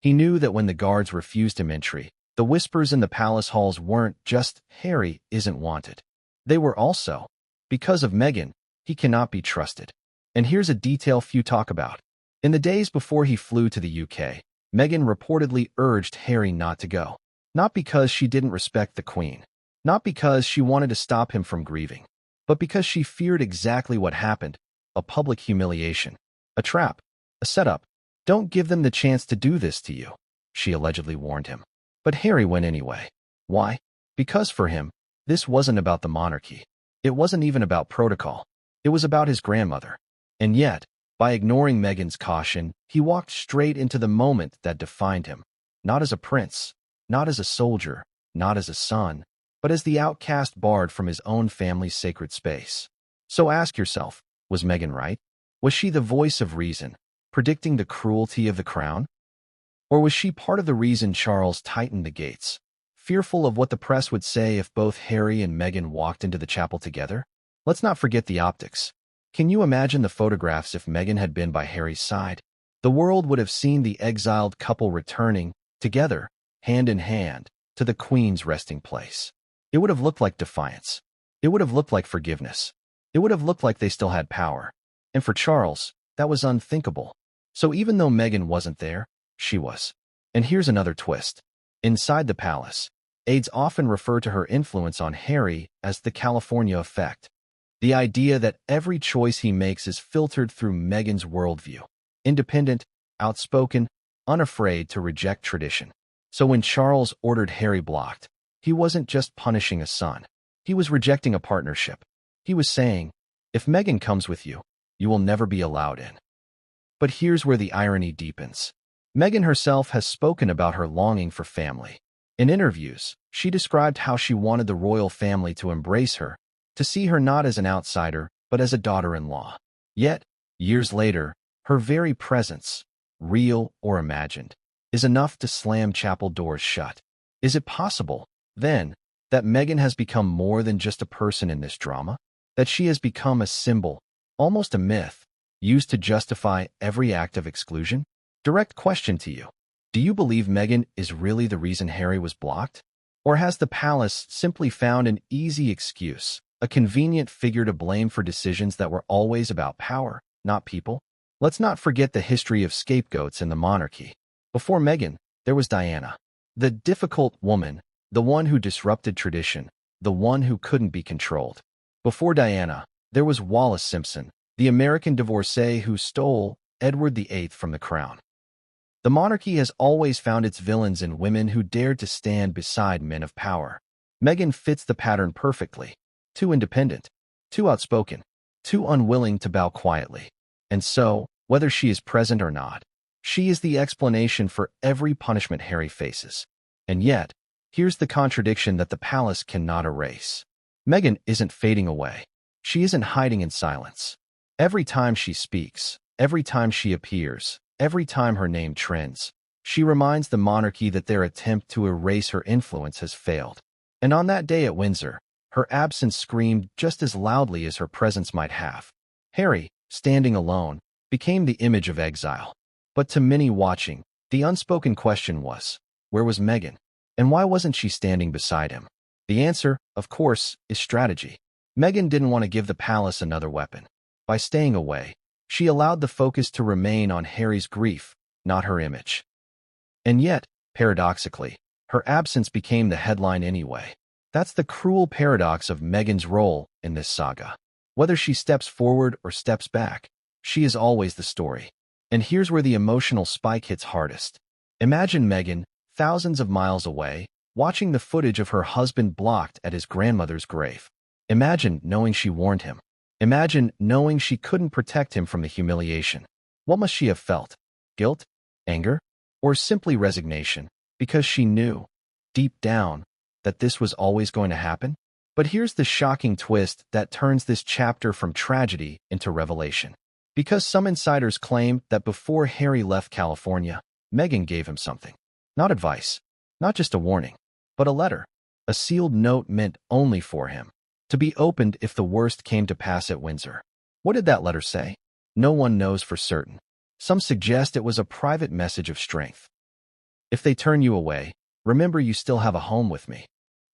He knew that when the guards refused him entry, the whispers in the palace halls weren't just, Harry isn't wanted. They were also, because of Meghan, he cannot be trusted. And here's a detail few talk about. In the days before he flew to the UK, Meghan reportedly urged Harry not to go. Not because she didn't respect the Queen. Not because she wanted to stop him from grieving. But because she feared exactly what happened, a public humiliation. A trap. A setup. Don't give them the chance to do this to you, she allegedly warned him. But Harry went anyway. Why? Because for him, this wasn't about the monarchy. It wasn't even about protocol. It was about his grandmother. And yet, by ignoring Meghan's caution, he walked straight into the moment that defined him. Not as a prince, not as a soldier, not as a son, but as the outcast barred from his own family's sacred space. So ask yourself, was Meghan right? Was she the voice of reason, predicting the cruelty of the crown? Or was she part of the reason Charles tightened the gates, fearful of what the press would say if both Harry and Meghan walked into the chapel together? Let's not forget the optics. Can you imagine the photographs if Meghan had been by Harry's side? The world would have seen the exiled couple returning, together, hand in hand, to the Queen's resting place. It would have looked like defiance. It would have looked like forgiveness. It would have looked like they still had power. And for Charles, that was unthinkable. So even though Meghan wasn't there, she was. And here's another twist. Inside the palace, aides often refer to her influence on Harry as the California effect. The idea that every choice he makes is filtered through Meghan's worldview. Independent, outspoken, unafraid to reject tradition. So when Charles ordered Harry blocked, he wasn't just punishing a son. He was rejecting a partnership. He was saying, if Meghan comes with you, you will never be allowed in. But here's where the irony deepens. Meghan herself has spoken about her longing for family. In interviews, she described how she wanted the royal family to embrace her, to see her not as an outsider, but as a daughter-in-law. Yet, years later, her very presence, real or imagined, is enough to slam chapel doors shut. Is it possible, then, that Meghan has become more than just a person in this drama? That she has become a symbol, almost a myth, used to justify every act of exclusion? Direct question to you. Do you believe Meghan is really the reason Harry was blocked? Or has the palace simply found an easy excuse, a convenient figure to blame for decisions that were always about power, not people? Let's not forget the history of scapegoats in the monarchy. Before Meghan, there was Diana. The difficult woman, the one who disrupted tradition, the one who couldn't be controlled. Before Diana, there was Wallis Simpson, the American divorcee who stole Edward VIII from the crown. The monarchy has always found its villains in women who dared to stand beside men of power. Meghan fits the pattern perfectly. Too independent, too outspoken, too unwilling to bow quietly. And so, whether she is present or not, she is the explanation for every punishment Harry faces. And yet, here's the contradiction that the palace cannot erase. Meghan isn't fading away. She isn't hiding in silence. Every time she speaks, every time she appears, every time her name trends, she reminds the monarchy that their attempt to erase her influence has failed. And on that day at Windsor, her absence screamed just as loudly as her presence might have. Harry, standing alone, became the image of exile. But to many watching, the unspoken question was, where was Meghan? And why wasn't she standing beside him? The answer, of course, is strategy. Meghan didn't want to give the palace another weapon. By staying away, she allowed the focus to remain on Harry's grief, not her image. And yet, paradoxically, her absence became the headline anyway. That's the cruel paradox of Meghan's role in this saga. Whether she steps forward or steps back, she is always the story. And here's where the emotional spike hits hardest. Imagine Meghan, thousands of miles away, watching the footage of her husband blocked at his grandmother's grave. Imagine knowing she warned him. Imagine knowing she couldn't protect him from the humiliation. What must she have felt? Guilt? Anger? Or simply resignation? Because she knew, deep down, that this was always going to happen? But here's the shocking twist that turns this chapter from tragedy into revelation. Because some insiders claim that before Harry left California, Meghan gave him something. Not advice, not just a warning, but a letter. A sealed note meant only for him, to be opened if the worst came to pass at Windsor. What did that letter say? No one knows for certain. Some suggest it was a private message of strength. If they turn you away, remember you still have a home with me.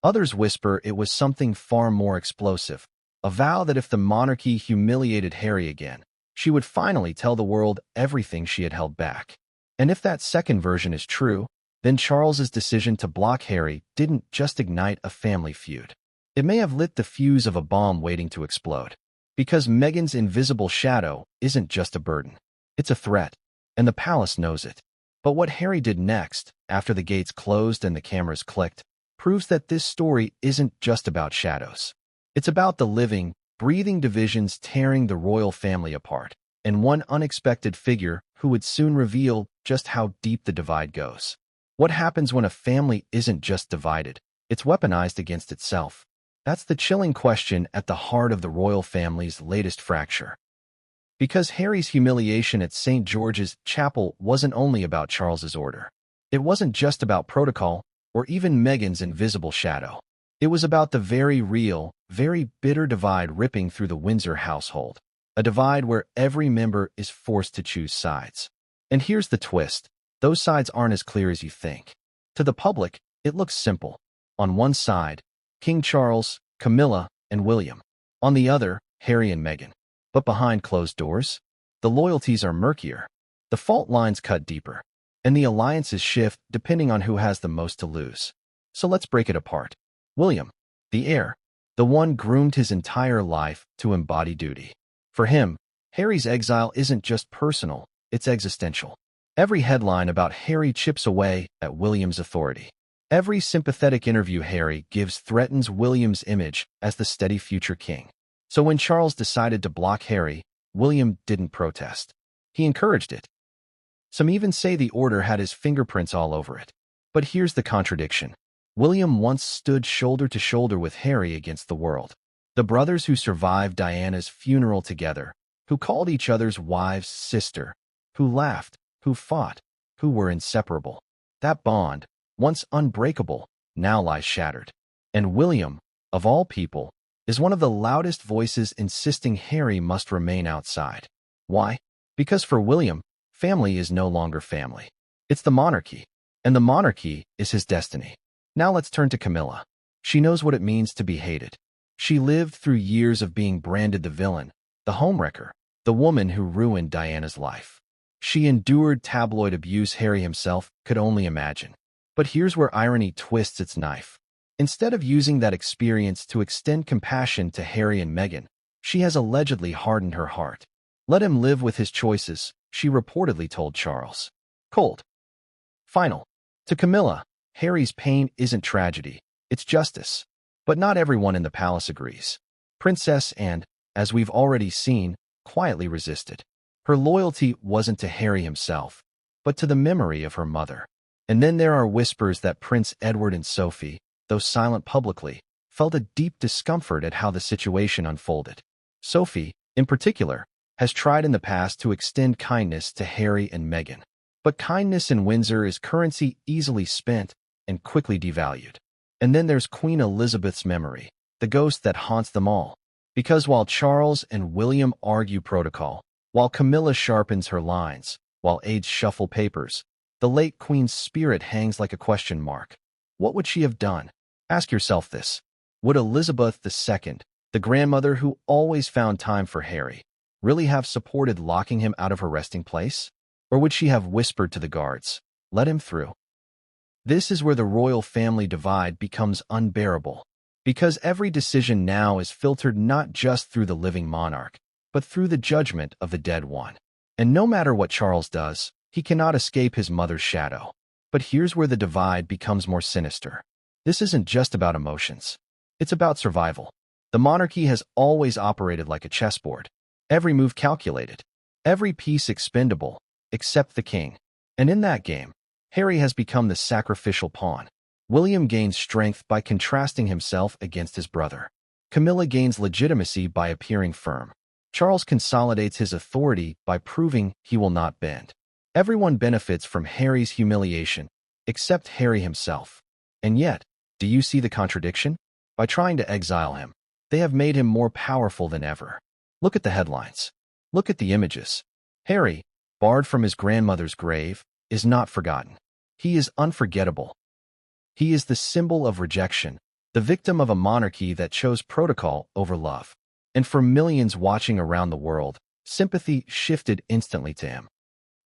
Others whisper it was something far more explosive, a vow that if the monarchy humiliated Harry again, she would finally tell the world everything she had held back. And if that second version is true, then Charles's decision to block Harry didn't just ignite a family feud. It may have lit the fuse of a bomb waiting to explode. Because Meghan's invisible shadow isn't just a burden. It's a threat, and the palace knows it. But what Harry did next, after the gates closed and the cameras clicked, proves that this story isn't just about shadows. It's about the living, breathing divisions tearing the royal family apart, and one unexpected figure who would soon reveal just how deep the divide goes. What happens when a family isn't just divided, It's weaponized against itself. That's the chilling question at the heart of the royal family's latest fracture. Because Harry's humiliation at St. George's Chapel wasn't only about Charles's order. It wasn't just about protocol or even Meghan's invisible shadow. It was about the very real, very bitter divide ripping through the Windsor household. A divide where every member is forced to choose sides. And here's the twist. Those sides aren't as clear as you think. To the public, it looks simple. On one side, King Charles, Camilla, and William. On the other, Harry and Meghan. But behind closed doors, the loyalties are murkier. The fault lines cut deeper. And the alliances shift depending on who has the most to lose. So let's break it apart. William, the heir, the one groomed his entire life to embody duty. For him, Harry's exile isn't just personal, it's existential. Every headline about Harry chips away at William's authority. Every sympathetic interview Harry gives threatens William's image as the steady future king. So when Charles decided to block Harry, William didn't protest. He encouraged it. Some even say the order had his fingerprints all over it. But here's the contradiction. William once stood shoulder to shoulder with Harry against the world. The brothers who survived Diana's funeral together, who called each other's wives sister, who laughed, who fought, who were inseparable. That bond, once unbreakable, now lies shattered. And William, of all people, is one of the loudest voices insisting Harry must remain outside. Why? Because for William, family is no longer family. It's the monarchy, and the monarchy is his destiny. Now let's turn to Camilla. She knows what it means to be hated. She lived through years of being branded the villain, the homewrecker, the woman who ruined Diana's life. She endured tabloid abuse Harry himself could only imagine. But here's where irony twists its knife. Instead of using that experience to extend compassion to Harry and Meghan, she has allegedly hardened her heart. Let him live with his choices, she reportedly told Charles. Cold. Final. To Camilla, Harry's pain isn't tragedy, it's justice. But not everyone in the palace agrees. Princess Anne, as we've already seen, quietly resisted. Her loyalty wasn't to Harry himself, but to the memory of her mother. And then there are whispers that Prince Edward and Sophie, though silent publicly, felt a deep discomfort at how the situation unfolded. Sophie, in particular, has tried in the past to extend kindness to Harry and Meghan. But kindness in Windsor is currency easily spent and quickly devalued. And then there's Queen Elizabeth's memory, the ghost that haunts them all. Because while Charles and William argue protocol, while Camilla sharpens her lines, while aides shuffle papers, the late Queen's spirit hangs like a question mark. What would she have done? Ask yourself this. Would Elizabeth II, the grandmother who always found time for Harry, really have supported locking him out of her resting place? Or would she have whispered to the guards, "Let him through"? This is where the royal family divide becomes unbearable, because every decision now is filtered not just through the living monarch, but through the judgment of the dead one. And no matter what Charles does, he cannot escape his mother's shadow. But here's where the divide becomes more sinister. This isn't just about emotions. It's about survival. The monarchy has always operated like a chessboard. Every move calculated. Every piece expendable, except the king. And in that game, Harry has become the sacrificial pawn. William gains strength by contrasting himself against his brother. Camilla gains legitimacy by appearing firm. Charles consolidates his authority by proving he will not bend. Everyone benefits from Harry's humiliation, except Harry himself. And yet, do you see the contradiction? By trying to exile him, they have made him more powerful than ever. Look at the headlines. Look at the images. Harry, barred from his grandmother's grave, is not forgotten. He is unforgettable. He is the symbol of rejection, the victim of a monarchy that chose protocol over love. And for millions watching around the world, sympathy shifted instantly to him.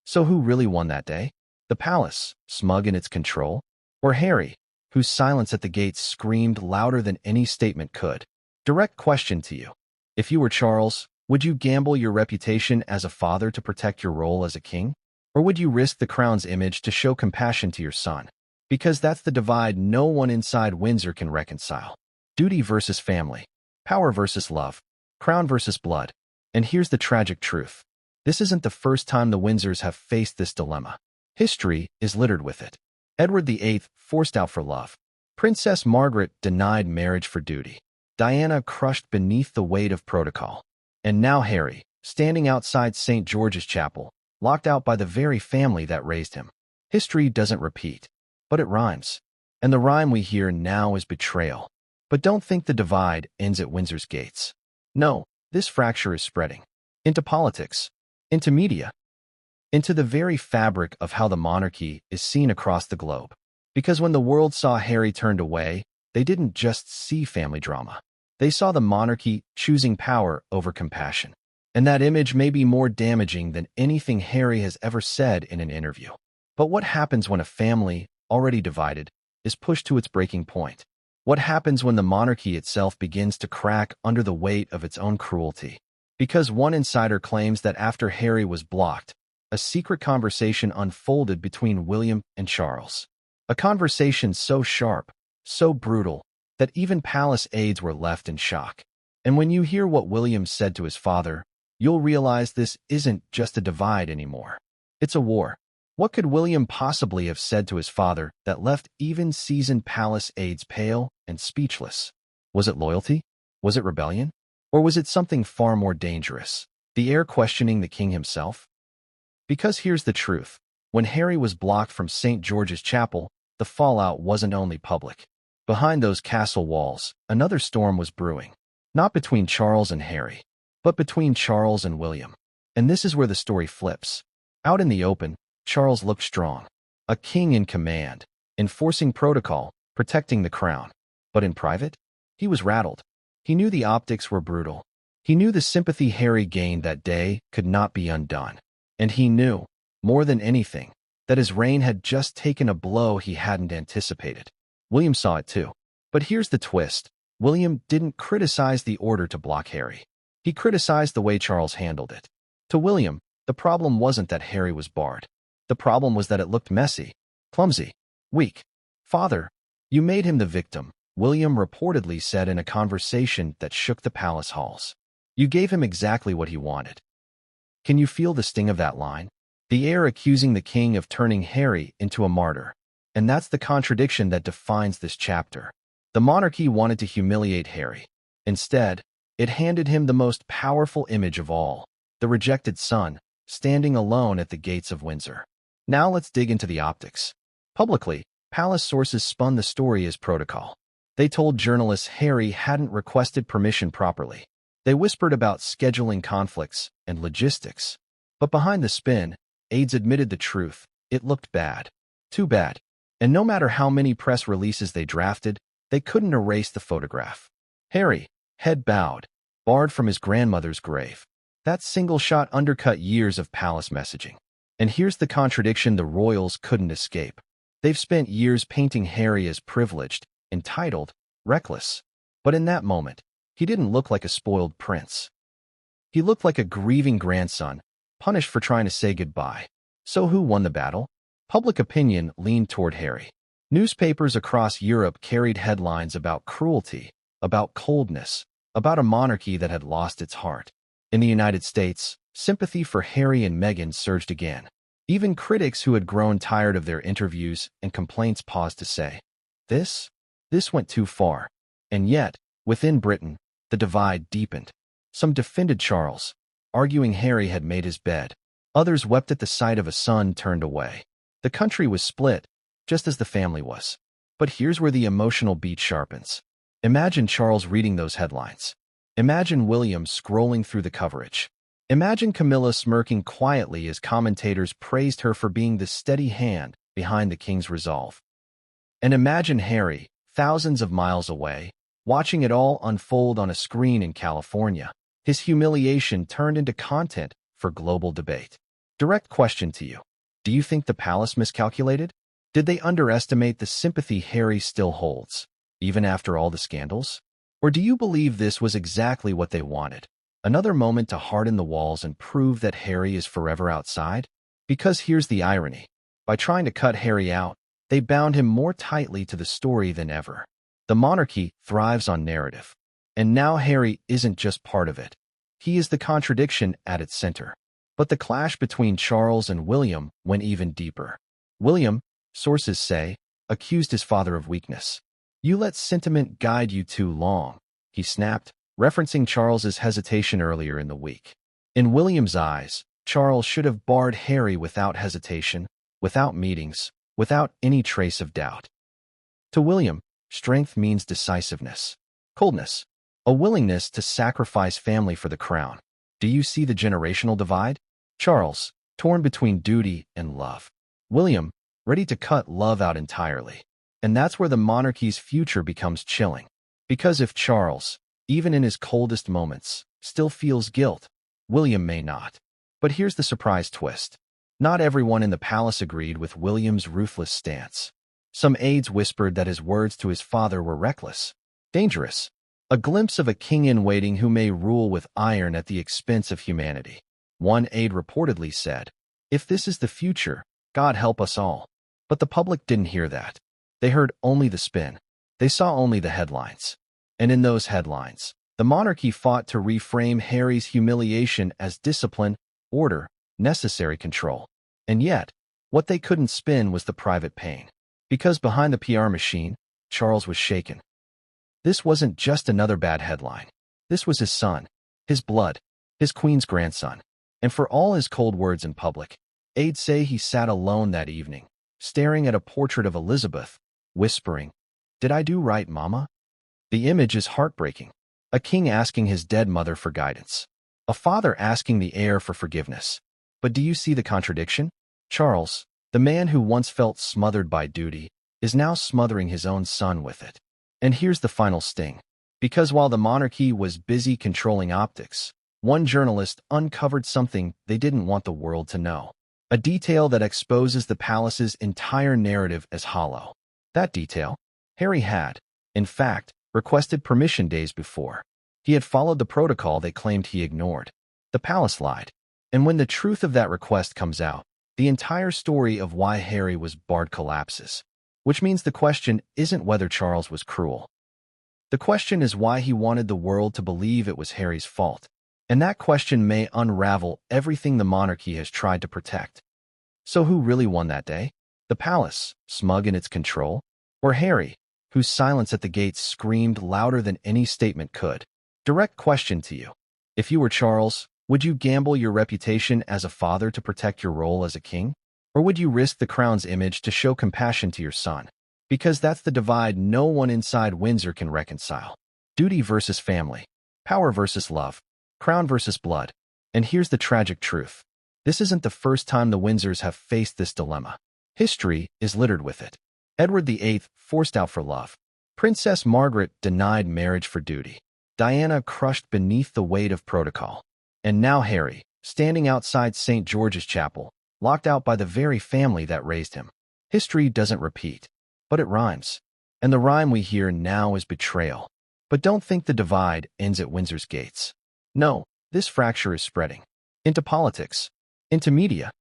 So who really won that day? The palace, smug in its control? Or Harry, whose silence at the gates screamed louder than any statement could? Direct question to you. If you were Charles, would you gamble your reputation as a father to protect your role as a king? Or would you risk the crown's image to show compassion to your son? Because that's the divide no one inside Windsor can reconcile. Duty versus family. Power versus love. Crown versus blood. And here's the tragic truth. This isn't the first time the Windsors have faced this dilemma. History is littered with it. Edward VIII, forced out for love. Princess Margaret denied marriage for duty. Diana crushed beneath the weight of protocol. And now Harry, standing outside St. George's Chapel, locked out by the very family that raised him. History doesn't repeat, but it rhymes. And the rhyme we hear now is betrayal. But don't think the divide ends at Windsor's gates. No, this fracture is spreading. Into politics, into media, into the very fabric of how the monarchy is seen across the globe. Because when the world saw Harry turned away, they didn't just see family drama. They saw the monarchy choosing power over compassion. And that image may be more damaging than anything Harry has ever said in an interview. But what happens when a family, already divided, is pushed to its breaking point? What happens when the monarchy itself begins to crack under the weight of its own cruelty? Because one insider claims that after Harry was blocked, a secret conversation unfolded between William and Charles. A conversation so sharp, so brutal, that even palace aides were left in shock. And when you hear what William said to his father, you'll realize this isn't just a divide anymore. It's a war. What could William possibly have said to his father that left even seasoned palace aides pale and speechless? Was it loyalty? Was it rebellion? Or was it something far more dangerous? The heir questioning the king himself? Because here's the truth. When Harry was blocked from St. George's Chapel, the fallout wasn't only public. Behind those castle walls, another storm was brewing. Not between Charles and Harry, but between Charles and William. And this is where the story flips. Out in the open, Charles looked strong. A king in command, enforcing protocol, protecting the crown. But in private, he was rattled. He knew the optics were brutal. He knew the sympathy Harry gained that day could not be undone. And he knew, more than anything, that his reign had just taken a blow he hadn't anticipated. William saw it too. But here's the twist. William didn't criticize the order to block Harry. He criticized the way Charles handled it. To William, the problem wasn't that Harry was barred. The problem was that it looked messy, clumsy, weak. "Father, you made him the victim," William reportedly said in a conversation that shook the palace halls. "You gave him exactly what he wanted." Can you feel the sting of that line? The heir accusing the king of turning Harry into a martyr. And that's the contradiction that defines this chapter. The monarchy wanted to humiliate Harry. Instead, it handed him the most powerful image of all, the rejected son, standing alone at the gates of Windsor. Now let's dig into the optics. Publicly, palace sources spun the story as protocol. They told journalists Harry hadn't requested permission properly. They whispered about scheduling conflicts and logistics. But behind the spin, aides admitted the truth. It looked bad. Too bad. And no matter how many press releases they drafted, they couldn't erase the photograph. Harry, head bowed, barred from his grandmother's grave. That single shot undercut years of palace messaging. And here's the contradiction the royals couldn't escape. They've spent years painting Harry as privileged, entitled, reckless. But in that moment, he didn't look like a spoiled prince. He looked like a grieving grandson, punished for trying to say goodbye. So who won the battle? Public opinion leaned toward Harry. Newspapers across Europe carried headlines about cruelty, about coldness, about a monarchy that had lost its heart. In the United States, sympathy for Harry and Meghan surged again. Even critics who had grown tired of their interviews and complaints paused to say, This went too far. And yet, within Britain, the divide deepened. Some defended Charles, arguing Harry had made his bed. Others wept at the sight of a son turned away. The country was split, just as the family was. But here's where the emotional beat sharpens. Imagine Charles reading those headlines. Imagine William scrolling through the coverage. Imagine Camilla smirking quietly as commentators praised her for being the steady hand behind the king's resolve. And imagine Harry, thousands of miles away, watching it all unfold on a screen in California. His humiliation turned into content for global debate. Direct question to you. Do you think the palace miscalculated? Did they underestimate the sympathy Harry still holds, even after all the scandals? Or do you believe this was exactly what they wanted? Another moment to harden the walls and prove that Harry is forever outside? Because here's the irony. By trying to cut Harry out, they bound him more tightly to the story than ever. The monarchy thrives on narrative. And now Harry isn't just part of it. He is the contradiction at its center. But the clash between Charles and William went even deeper. William, sources say, accused his father of weakness. You let sentiment guide you too long, he snapped, referencing Charles's hesitation earlier in the week. In William's eyes, Charles should have barred Harry without hesitation, without meetings, without any trace of doubt. To William, strength means decisiveness, coldness, a willingness to sacrifice family for the crown. Do you see the generational divide? Charles, torn between duty and love. William, ready to cut love out entirely. And that's where the monarchy's future becomes chilling. Because if Charles, even in his coldest moments, still feels guilt, William may not. But here's the surprise twist. Not everyone in the palace agreed with William's ruthless stance. Some aides whispered that his words to his father were reckless, dangerous, a glimpse of a king-in-waiting who may rule with iron at the expense of humanity. One aide reportedly said, "If this is the future, God help us all." But the public didn't hear that. They heard only the spin. They saw only the headlines. And in those headlines, the monarchy fought to reframe Harry's humiliation as discipline, order, necessary control. And yet, what they couldn't spin was the private pain. Because behind the PR machine, Charles was shaken. This wasn't just another bad headline. This was his son, his blood, his queen's grandson. And for all his cold words in public, aides say he sat alone that evening, staring at a portrait of Elizabeth, whispering, "Did I do right, Mama?" The image is heartbreaking. A king asking his dead mother for guidance. A father asking the heir for forgiveness. But do you see the contradiction? Charles, the man who once felt smothered by duty, is now smothering his own son with it. And here's the final sting. Because while the monarchy was busy controlling optics, one journalist uncovered something they didn't want the world to know. A detail that exposes the palace's entire narrative as hollow. That detail? Harry had, in fact, requested permission days before. He had followed the protocol they claimed he ignored. The palace lied. And when the truth of that request comes out, the entire story of why Harry was barred collapses. Which means the question isn't whether Charles was cruel. The question is why he wanted the world to believe it was Harry's fault. And that question may unravel everything the monarchy has tried to protect. So who really won that day? The palace, smug in its control? Or Harry, whose silence at the gates screamed louder than any statement could? Direct question to you. If you were Charles, would you gamble your reputation as a father to protect your role as a king? Or would you risk the crown's image to show compassion to your son? Because that's the divide no one inside Windsor can reconcile. Duty versus family. Power versus love. Crown versus blood. And here's the tragic truth. This isn't the first time the Windsors have faced this dilemma. History is littered with it. Edward VIII forced out for love. Princess Margaret denied marriage for duty. Diana crushed beneath the weight of protocol. And now Harry, standing outside St. George's Chapel, locked out by the very family that raised him. History doesn't repeat, but it rhymes. And the rhyme we hear now is betrayal. But don't think the divide ends at Windsor's gates. No, this fracture is spreading. Into politics. Into media.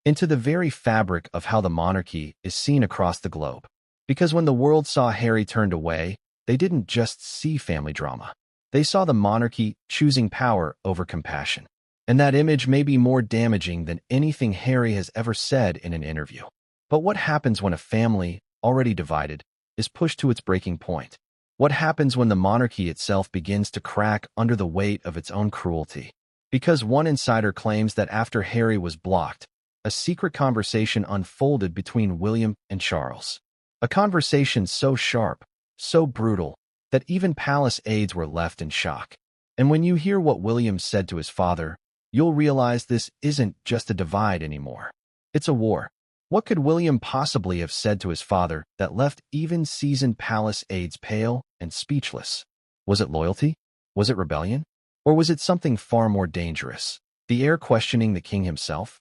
Into the very fabric of how the monarchy is seen across the globe. Because when the world saw Harry turned away, they didn't just see family drama. They saw the monarchy choosing power over compassion. And that image may be more damaging than anything Harry has ever said in an interview. But what happens when a family, already divided, is pushed to its breaking point? What happens when the monarchy itself begins to crack under the weight of its own cruelty? Because one insider claims that after Harry was blocked, a secret conversation unfolded between William and Charles. A conversation so sharp, so brutal, that even palace aides were left in shock. And when you hear what William said to his father, you'll realize this isn't just a divide anymore. It's a war. What could William possibly have said to his father that left even seasoned palace aides pale and speechless? Was it loyalty? Was it rebellion? Or was it something far more dangerous? The heir questioning the king himself?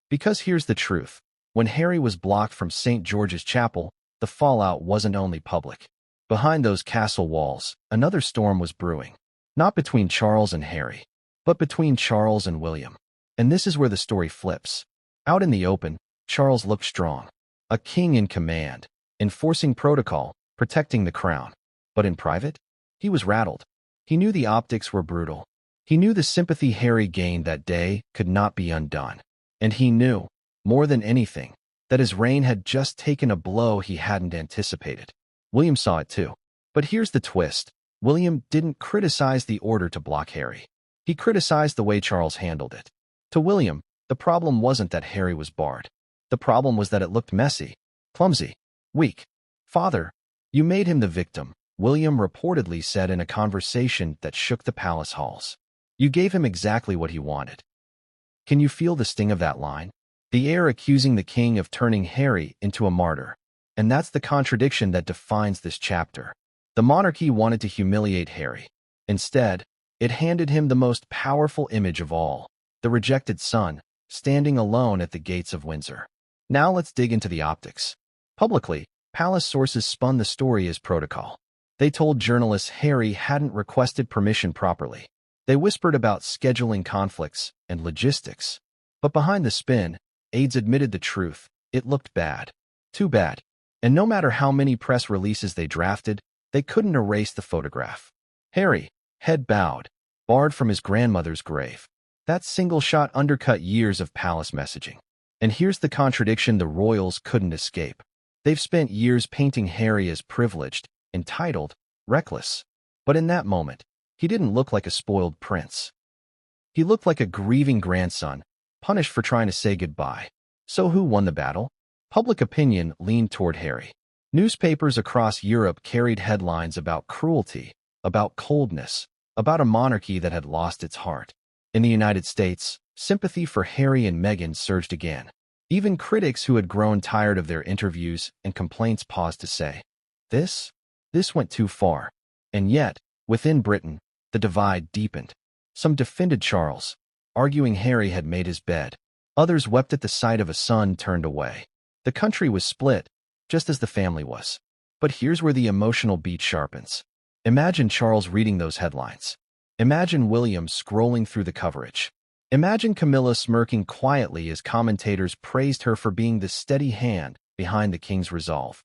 Because here's the truth. When Harry was blocked from St. George's Chapel, the fallout wasn't only public. Behind those castle walls, another storm was brewing. Not between Charles and Harry, but between Charles and William. And this is where the story flips. Out in the open, Charles looked strong. A king in command, enforcing protocol, protecting the crown. But in private, he was rattled. He knew the optics were brutal. He knew the sympathy Harry gained that day could not be undone. And he knew, more than anything, that his reign had just taken a blow he hadn't anticipated. William saw it too. But here's the twist. William didn't criticize the order to block Harry. He criticized the way Charles handled it. To William, the problem wasn't that Harry was barred. The problem was that it looked messy, clumsy, weak. "Father, you made him the victim," William reportedly said in a conversation that shook the palace halls. "You gave him exactly what he wanted." Can you feel the sting of that line? The heir accusing the king of turning Harry into a martyr. And that's the contradiction that defines this chapter. The monarchy wanted to humiliate Harry. Instead, it handed him the most powerful image of all, the rejected son, standing alone at the gates of Windsor. Now let's dig into the optics. Publicly, palace sources spun the story as protocol. They told journalists Harry hadn't requested permission properly. They whispered about scheduling conflicts and logistics. But behind the spin, aides admitted the truth. It looked bad. Too bad. And no matter how many press releases they drafted, they couldn't erase the photograph. Harry, head bowed, barred from his grandmother's grave. That single shot undercut years of palace messaging. And here's the contradiction the royals couldn't escape. They've spent years painting Harry as privileged, entitled, reckless. But in that moment, he didn't look like a spoiled prince. He looked like a grieving grandson, punished for trying to say goodbye. So who won the battle? Public opinion leaned toward Harry. Newspapers across Europe carried headlines about cruelty, about coldness, about a monarchy that had lost its heart. In the United States, sympathy for Harry and Meghan surged again. Even critics who had grown tired of their interviews and complaints paused to say, This went too far." And yet, within Britain, the divide deepened. Some defended Charles, arguing Harry had made his bed. Others wept at the sight of a son turned away. The country was split, just as the family was. But here's where the emotional beat sharpens. Imagine Charles reading those headlines. Imagine William scrolling through the coverage. Imagine Camilla smirking quietly as commentators praised her for being the steady hand behind the king's resolve.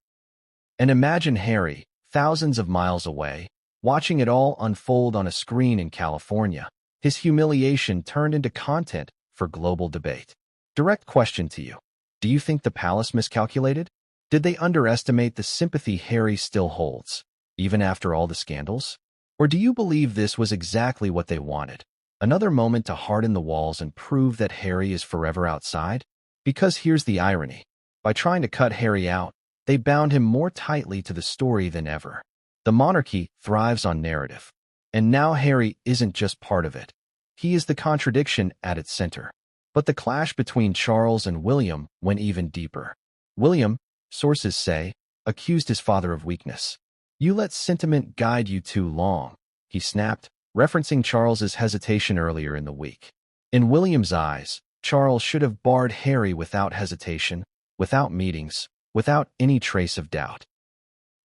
And imagine Harry, thousands of miles away, watching it all unfold on a screen in California. His humiliation turned into content for global debate. Direct question to you. Do you think the palace miscalculated? Did they underestimate the sympathy Harry still holds, even after all the scandals? Or do you believe this was exactly what they wanted? Another moment to harden the walls and prove that Harry is forever outside? Because here's the irony. By trying to cut Harry out, they bound him more tightly to the story than ever. The monarchy thrives on narrative. And now Harry isn't just part of it. He is the contradiction at its center. But the clash between Charles and William went even deeper. William, sources say, accused his father of weakness. "You let sentiment guide you too long," he snapped, referencing Charles's hesitation earlier in the week. In William's eyes, Charles should have barred Harry without hesitation, without meetings, without any trace of doubt.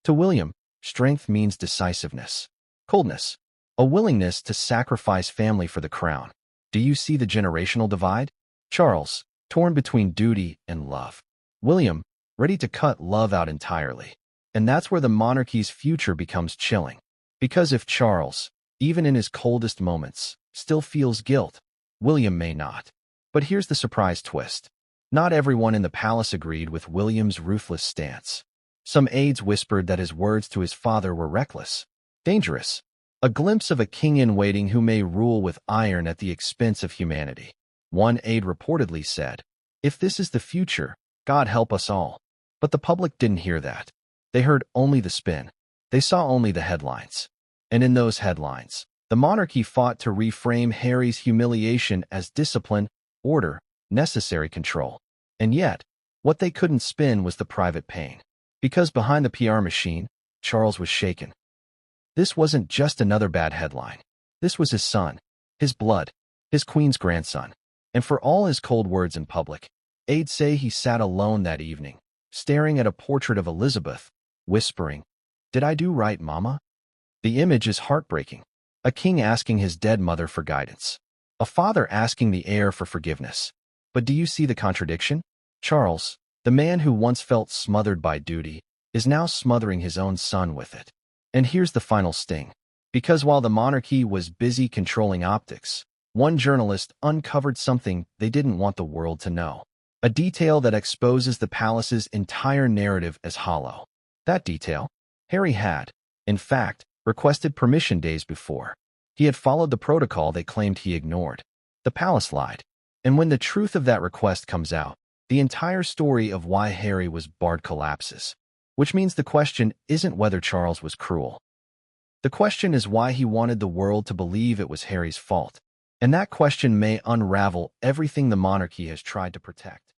To William, strength means decisiveness, coldness, a willingness to sacrifice family for the crown. Do you see the generational divide? Charles, torn between duty and love. William, ready to cut love out entirely. And that's where the monarchy's future becomes chilling. Because if Charles, even in his coldest moments, still feels guilt, William may not. But here's the surprise twist. Not everyone in the palace agreed with William's ruthless stance. Some aides whispered that his words to his father were reckless, dangerous, a glimpse of a king-in-waiting who may rule with iron at the expense of humanity. One aide reportedly said, "If this is the future, God help us all." But the public didn't hear that. They heard only the spin. They saw only the headlines. And in those headlines, the monarchy fought to reframe Harry's humiliation as discipline, order, necessary control. And yet, what they couldn't spin was the private pain. Because behind the PR machine, Charles was shaken. This wasn't just another bad headline. This was his son, his blood, his queen's grandson. And for all his cold words in public, aides say he sat alone that evening, staring at a portrait of Elizabeth, whispering, "Did I do right, Mama?" The image is heartbreaking. A king asking his dead mother for guidance. A father asking the heir for forgiveness. But do you see the contradiction? Charles, the man who once felt smothered by duty, is now smothering his own son with it. And here's the final sting. Because while the monarchy was busy controlling optics, one journalist uncovered something they didn't want the world to know. A detail that exposes the palace's entire narrative as hollow. That detail? Harry had, in fact, requested permission days before. He had followed the protocol they claimed he ignored. The palace lied. And when the truth of that request comes out, the entire story of why Harry was barred collapses. Which means the question isn't whether Charles was cruel. The question is why he wanted the world to believe it was Harry's fault. And that question may unravel everything the monarchy has tried to protect.